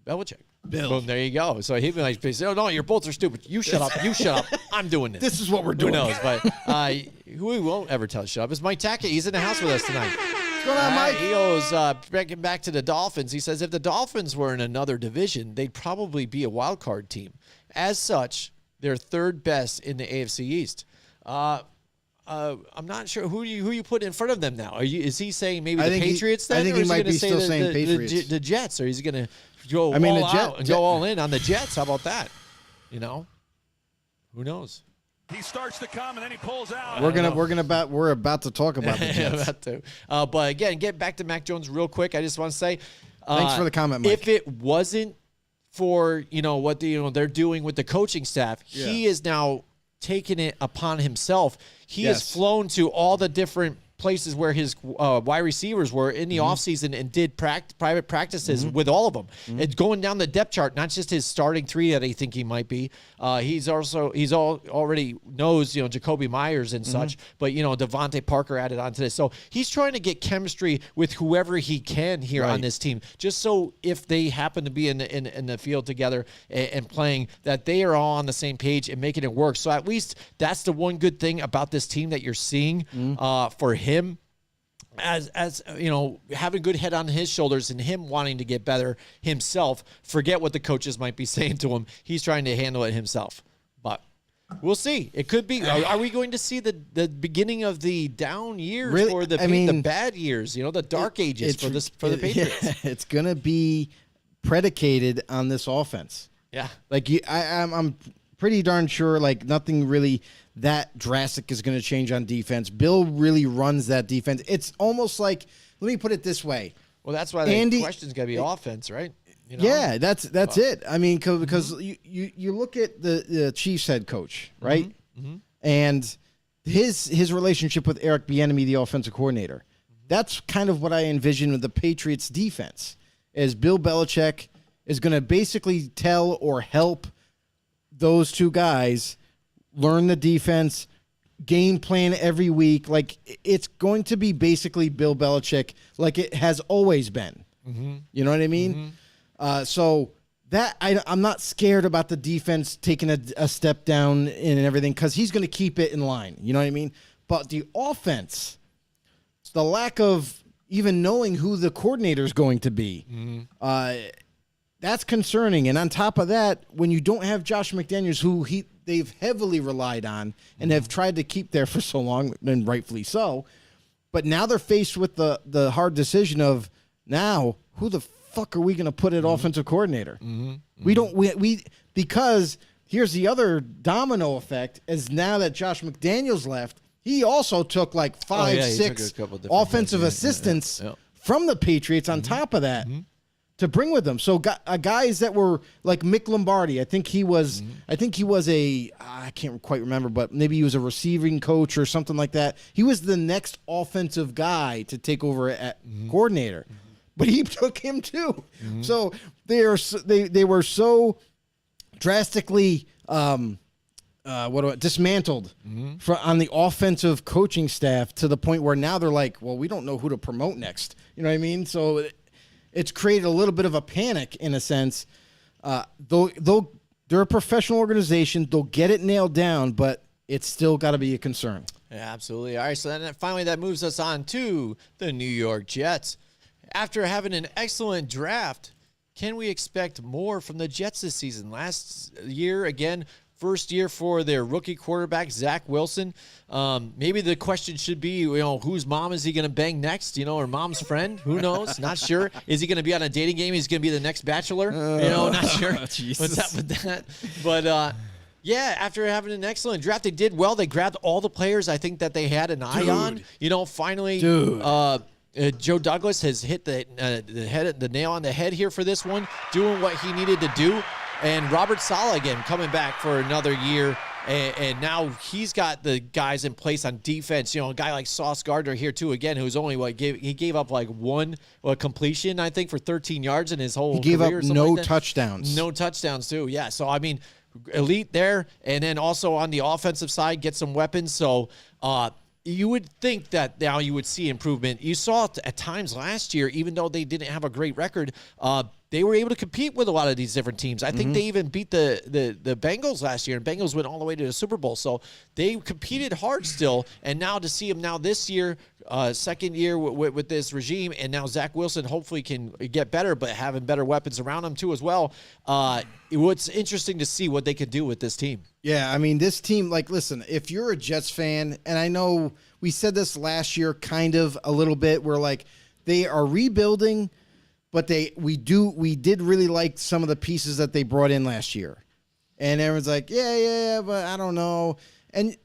Belichick. Bill. Boom, there you go. So he'd be like, no, you're both are stupid. You shut up. You shut up. I'm doing this. This is what we're doing. Who knows? But who we won't ever tell shut up is Mike Tackett. He's in the house with us tonight. What's going on, Mike? He goes, back to the Dolphins. He says if the Dolphins were in another division, they'd probably be a wild card team. As such, they're third best in the AFC East. I'm not sure who you put in front of them now. Is he saying maybe I the think Patriots? Then, I think or he is might gonna be say still saying Patriots. The Jets, or is he going to go go all in on the Jets? How about that? Who knows? He starts to come and then he pulls out. We're about to talk about the Jets. About to. But again, get back to Mac Jones real quick. I just want to say, thanks for the comment, Mike. If it wasn't for what they're doing with the coaching staff, he is now taking it upon himself. He has flown to all the different places where his wide receivers were in the offseason and did private practices with all of them. And going down the depth chart, not just his starting three that I think he might be. He's already knows, Jacoby Myers and such, but, Devontae Parker added on to this. So he's trying to get chemistry with whoever he can here on this team, just so if they happen to be in the field together and playing, that they are all on the same page and making it work. So at least that's the one good thing about this team that you're seeing for him, as having a good head on his shoulders and him wanting to get better himself. Forget what the coaches might be saying to him. He's trying to handle it himself. But we'll see. It could be. Are we going to see the beginning of the down years or the bad years? The dark ages for the Patriots. Yeah, it's gonna be predicated on this offense. Yeah, I'm pretty darn sure. Nothing really that drastic is going to change on defense. Bill really runs that defense. It's almost like, let me put it this way. Well, that's why the question's got to be offense, right? Yeah, that's it. I mean, because you look at the Chiefs head coach, right? And his relationship with Eric Bieniemy, the offensive coordinator. That's kind of what I envision with the Patriots defense, is Bill Belichick is going to basically tell or help those two guys learn the defense, game plan every week. It's going to be basically Bill Belichick like it has always been. You know what I mean? So that I'm not scared about the defense taking a step down and everything, because he's going to keep it in line. You know what I mean? But the offense, the lack of even knowing who the coordinator is going to be, that's concerning. And on top of that, when you don't have Josh McDaniels, who they've heavily relied on and have tried to keep there for so long, and rightfully so, but now they're faced with the hard decision of, now who the fuck are we going to put at offensive coordinator? Because here's the other domino effect, is now that Josh McDaniels left, he also took six offensive assistants from the Patriots on top of that. To bring with them. So guys that were like Mick Lombardi, I think he was I can't quite remember, but maybe he was a receiving coach or something like that. He was the next offensive guy to take over at coordinator. But he took him too. So they were so drastically dismantled on the offensive coaching staff, to the point where now they're like, well, we don't know who to promote next. You know what I mean? So it's created a little bit of a panic in a sense. Though they're a professional organization, they'll get it nailed down, but it's still got to be a concern. Yeah, absolutely. All right, so then finally that moves us on to the New York Jets. After having an excellent draft, can we expect more from the Jets this season? Last year, again, first year for their rookie quarterback, Zach Wilson. Maybe the question should be, whose mom is he going to bang next? Or mom's friend? Who knows? Not sure. Is he going to be on a dating game? He's going to be the next bachelor? Not sure. What's up with that? But, after having an excellent draft, they did well. They grabbed all the players I think that they had an eye on. Finally, Joe Douglas has hit the nail on the head here for this one, doing what he needed to do. And Robert Saleh, again, coming back for another year. And now he's got the guys in place on defense. A guy like Sauce Gardner here, too, again, who's only he gave up one completion, I think, for 13 yards in his whole career. He gave up no touchdowns. No touchdowns, too. Yeah. So, I mean, elite there. And then also on the offensive side, get some weapons. So, you would think that now you would see improvement. You saw it at times last year, even though they didn't have a great record, they were able to compete with a lot of these different teams. I think they even beat the Bengals last year, and Bengals went all the way to the Super Bowl. So they competed hard still, and now to see them now this year, second year with this regime, and now Zach Wilson hopefully can get better, but having better weapons around him too as well. It's interesting to see what they could do with this team. Yeah, I mean, this team, like, listen, if you're a Jets fan, and I know we said this last year kind of a little bit, we're like, they are rebuilding, but we did really like some of the pieces that they brought in last year. And everyone's like, yeah, but I don't know. And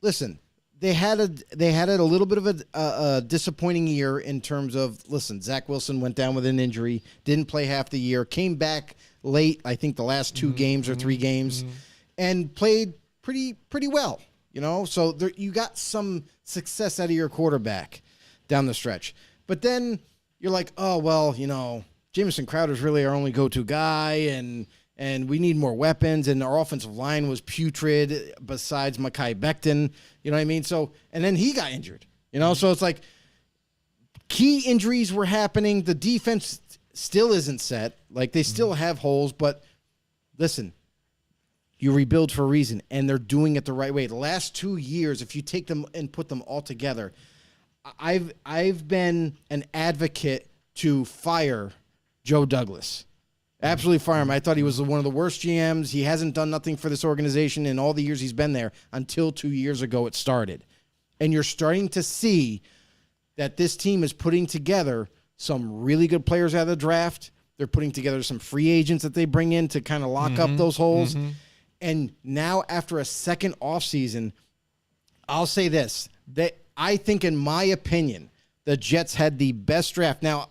listen, they had a little bit of a disappointing year in terms of, listen, Zach Wilson went down with an injury, didn't play half the year, came back late, I think the last 2 games or 3 games, and played pretty well, you know? So there, you got some success out of your quarterback down the stretch. But then you're like, oh, well, you know, Jamison Crowder's really our only go-to guy, and we need more weapons, and our offensive line was putrid besides Mekhi Becton, you know what I mean? So, and then he got injured, you know? So it's like key injuries were happening. The defense still isn't set. Like, they still have holes, but listen, you rebuild for a reason, and they're doing it the right way. The last 2 years, if you take them and put them all together, I've been an advocate to fire Joe Douglas. Absolutely fire him. I thought he was one of the worst GMs. He hasn't done nothing for this organization in all the years he's been there until 2 years ago it started. And you're starting to see that this team is putting together some really good players out of the draft. They're putting together some free agents that they bring in to kind of lock up those holes. And now after a second offseason, I'll say this, that I think, in my opinion, the Jets had the best draft now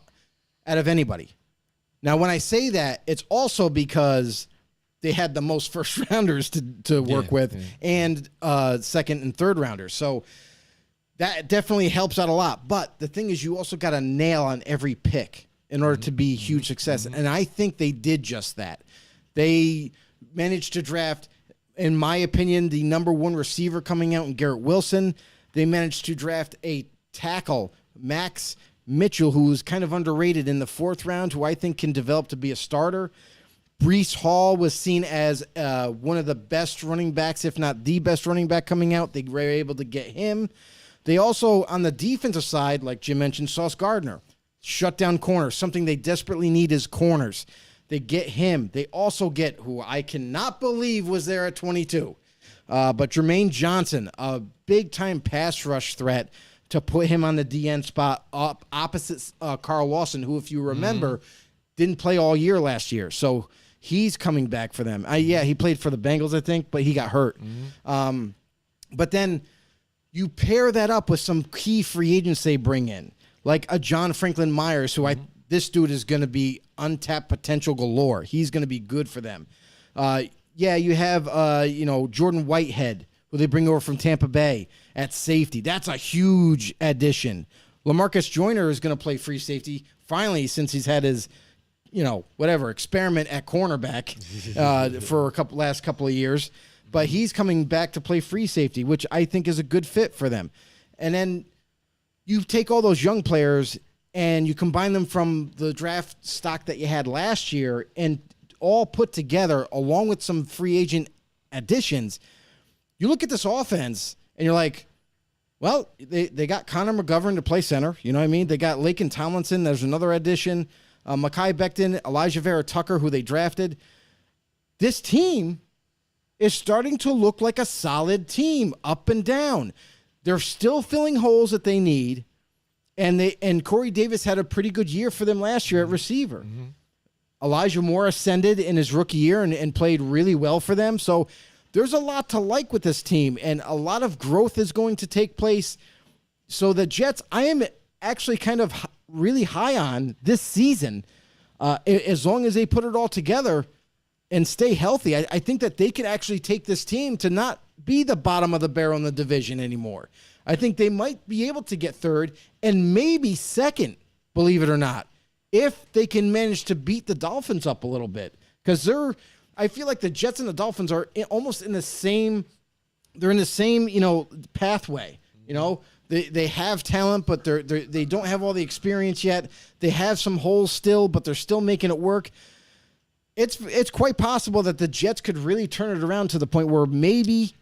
out of anybody. Now, when I say that, it's also because they had the most first rounders to work with and second and third rounders. So that definitely helps out a lot. But the thing is, you also got a nail on every pick in order to be a huge success. And I think they did just that. They managed to draft, in my opinion, the number 1 receiver coming out in Garrett Wilson. They managed to draft a tackle, Max Mitchell, who was kind of underrated in the 4th round, who I think can develop to be a starter. Breece Hall was seen as one of the best running backs, if not the best running back coming out. They were able to get him. They also, on the defensive side, like Jim mentioned, Sauce Gardner, shutdown corner. Something they desperately need is corners. They get him. They also get, who I cannot believe was there at 22, but Jermaine Johnson, a big-time pass rush threat to put him on the DN spot up opposite Carl Lawson, who, if you remember, didn't play all year last year. So he's coming back for them. He played for the Bengals, I think, but he got hurt. But then you pair that up with some key free agents they bring in, like a John Franklin Myers, who this dude is going to be untapped potential galore. He's going to be good for them. You have Jordan Whitehead, who they bring over from Tampa Bay at safety. That's a huge addition. LaMarcus Joyner is going to play free safety finally, since he's had his, experiment at cornerback for last couple of years. But he's coming back to play free safety, which I think is a good fit for them. And then you take all those young players and you combine them from the draft stock that you had last year and all put together along with some free agent additions. You look at this offense and you're like, well, they got Connor McGovern to play center. You know what I mean? They got Laken Tomlinson. There's another addition. Mekhi Becton, Elijah Vera Tucker, who they drafted. This team is starting to look like a solid team up and down. They're still filling holes that they need. And Corey Davis had a pretty good year for them last year at receiver. Elijah Moore ascended in his rookie year and played really well for them. So there's a lot to like with this team, and a lot of growth is going to take place. So the Jets, I am actually kind of really high on this season. As long as they put it all together and stay healthy, I think that they could actually take this team to not be the bottom of the barrel in the division anymore. I think they might be able to get third and maybe second, believe it or not, if they can manage to beat the Dolphins up a little bit. Because I feel like the Jets and the Dolphins are almost in the same, they're in the same, pathway. They have talent, but they don't have all the experience yet. They have some holes still, but they're still making it work. It's quite possible that the Jets could really turn it around to the point where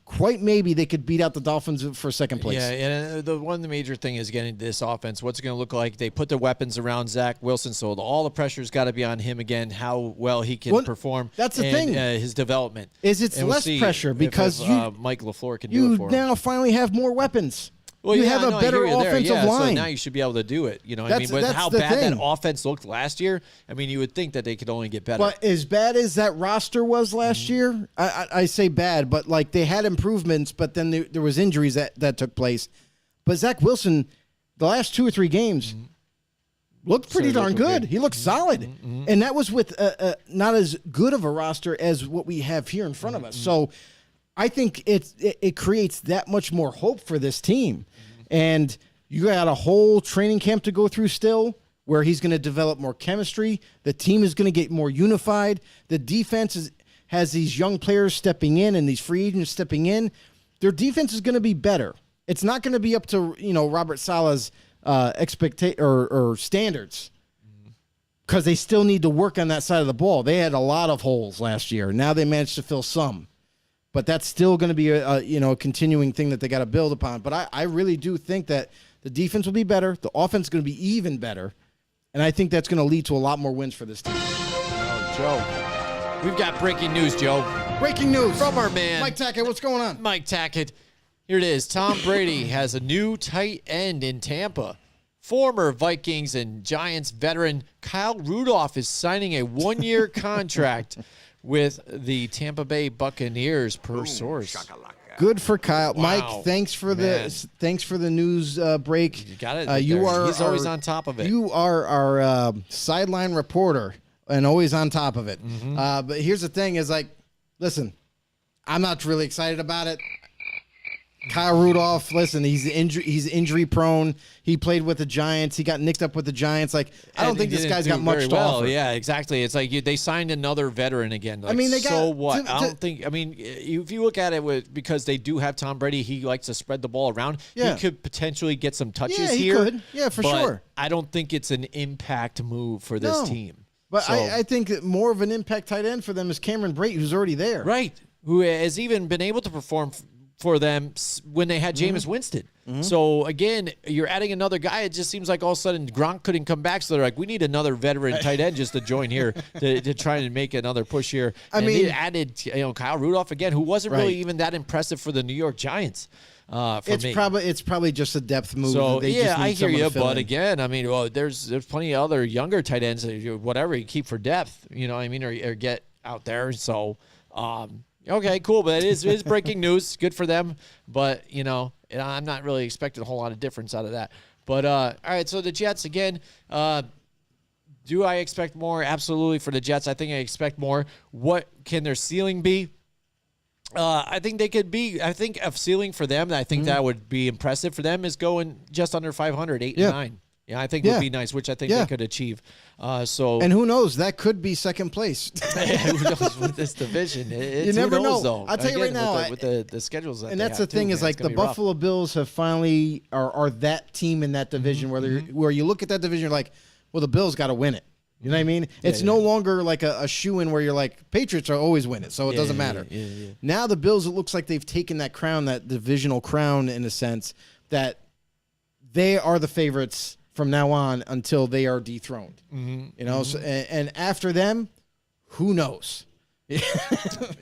quite maybe, they could beat out the Dolphins for second place. Yeah, and the major thing is getting this offense. What's it going to look like? They put the weapons around Zach Wilson, so all the pressure's got to be on him again, how well he can perform. That's the thing. His development. It's less pressure because Mike Mclure can do it for him. You now finally have more weapons. Well, you have a better offensive line. So now you should be able to do it. You know what I mean? With how bad that offense looked last year, I mean, you would think that they could only get better. But as bad as that roster was last year, I say bad, but like they had improvements, but then there was injuries that took place. But Zach Wilson, the last 2 or 3 games, looked pretty darn good. He looked solid. And that was with not as good of a roster as what we have here in front of us. So I think it creates that much more hope for this team. And you got a whole training camp to go through still where he's going to develop more chemistry. The team is going to get more unified. The defense has these young players stepping in and these free agents stepping in. Their defense is going to be better. It's not going to be up to Robert Saleh's or standards because they still need to work on that side of the ball. They had a lot of holes last year. Now they managed to fill some. But that's still going to be a continuing thing that they got to build upon. But I really do think that the defense will be better. The offense is going to be even better. And I think that's going to lead to a lot more wins for this team. Oh, Joe. We've got breaking news, Joe. Breaking news. From our man. Mike Tackett, what's going on? Mike Tackett. Here it is. Tom Brady has a new tight end in Tampa. Former Vikings and Giants veteran Kyle Rudolph is signing a 1-year contract with the Tampa Bay Buccaneers per source. Good for Kyle. Wow. Mike, thanks for the news break. You got it. He's always on top of it. You are our sideline reporter and always on top of it. But here's the thing is listen, I'm not really excited about it. Kyle Rudolph, listen, he's injury prone. He played with the Giants. He got nicked up with the Giants. I don't think this guy's got much to offer. Yeah, exactly. It's like they signed another veteran again. They got. So what? I don't think. If you look at it because they do have Tom Brady, he likes to spread the ball around. Yeah. He could potentially get some touches he here. Could. Yeah, for sure. I don't think it's an impact move for this team. But I think that more of an impact tight end for them is Cameron Brate, who's already there. Right. Who has even been able to perform for them when they had Jameis Winston. So, again, you're adding another guy. It just seems like all of a sudden Gronk couldn't come back. So they're like, we need another veteran tight end just to join here to try and make another push here. They added Kyle Rudolph again, who wasn't really even that impressive for the New York Giants. It's probably just a depth move. So they just need I hear you, but in. again, there's plenty of other younger tight ends, whatever you keep for depth, or get out there. So, okay, cool, but it is breaking news. Good for them, but I'm not really expecting a whole lot of difference out of that. But all right, so the Jets again. Do I expect more? Absolutely for the Jets. I think I expect more. What can their ceiling be? I think they could be. I think a ceiling for them. I think that would be impressive for them is going just under 500, 8 and 9. Yeah, I think would be nice, which I think they could achieve. And who knows? That could be second place. Who knows with this division? You never know. Though. I'll tell you right now. With the schedules that and that's the thing is the Buffalo Bills have finally are that team in that division where you look at that division, you're like, well, the Bills got to win it. You know what I mean? It's no longer like a shoe-in where you're like, Patriots are always win it, so it doesn't matter. Now the Bills, it looks like they've taken that crown, that divisional crown in a sense, that they are the favorites from now on until they are dethroned. So, and after them, who knows?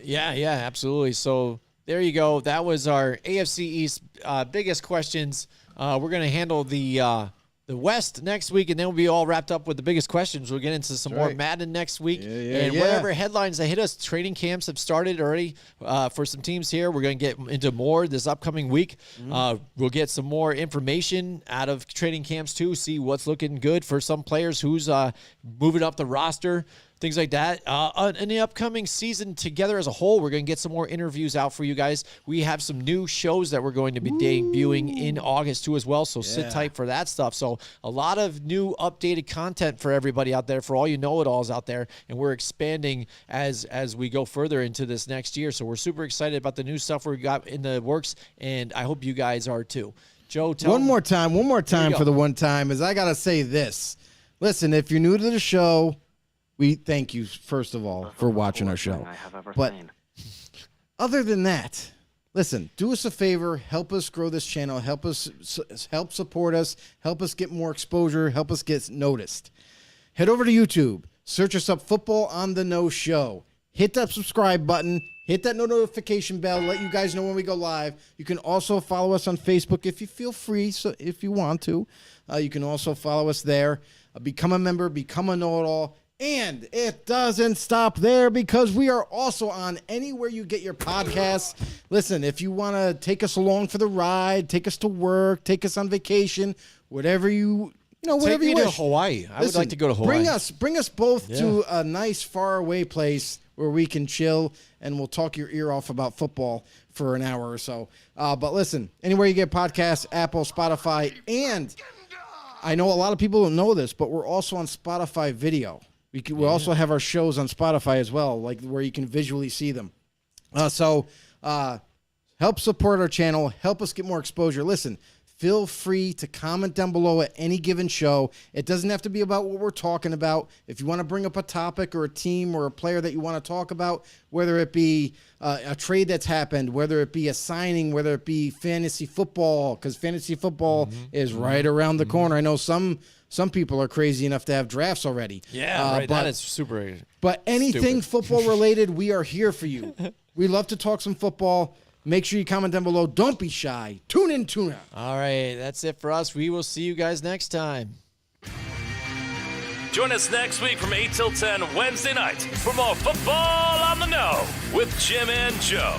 Absolutely. So there you go. That was our AFC East biggest questions. We're going to handle the West next week, and then we'll be all wrapped up with the biggest questions. We'll get into some more Madden next week. Whatever headlines that hit us, training camps have started already for some teams here. We're going to get into more this upcoming week. We'll get some more information out of training camps, too, see what's looking good for some players, who's moving up the roster, things like that. In the upcoming season together as a whole, we're going to get some more interviews out for you guys. We have some new shows that we're going to be debuting in August, too, as well, so sit tight for that stuff. So a lot of new updated content for everybody out there, for all you know-it-alls out there, and we're expanding as we go further into this next year. So we're super excited about the new stuff we got in the works, and I hope you guys are, too. Joe, tell one him. more time for the one time is I got to say this. Listen, if you're new to the show, we thank you, first of all, for watching our show. But other than that, listen, do us a favor, help us grow this channel, help support us, help us get more exposure, help us get noticed. Head over to YouTube, search us up Football on the Know Show. Hit that subscribe button, hit that notification bell, let you guys know when we go live. You can also follow us on Facebook if you feel free, so if you want to. You can also follow us there. Become a member, become a know-it-all. And it doesn't stop there because we are also on anywhere you get your podcasts. Listen, if you want to take us along for the ride, take us to work, take us on vacation, whatever you Take me wish. to Hawaii. I would like to go to Hawaii. Bring us both to a nice faraway place where we can chill and we'll talk your ear off about football for an hour or so. But listen, anywhere you get podcasts, Apple, Spotify, and I know a lot of people don't know this, but we're also on Spotify video. We also have our shows on Spotify as well, like where you can visually see them. So help support our channel. Help us get more exposure. Listen, feel free to comment down below at any given show. It doesn't have to be about what we're talking about. If you want to bring up a topic or a team or a player that you want to talk about, whether it be a trade that's happened, whether it be a signing, whether it be fantasy football, because fantasy football is right around the corner. I know some people are crazy enough to have drafts already. Yeah, right. That is super. But anything football related, we are here for you. We love to talk some football. Make sure you comment down below. Don't be shy. Tune in, tune out. All right, that's it for us. We will see you guys next time. Join us next week from 8 till 10 Wednesday night for more Football on the Know with Jim and Joe.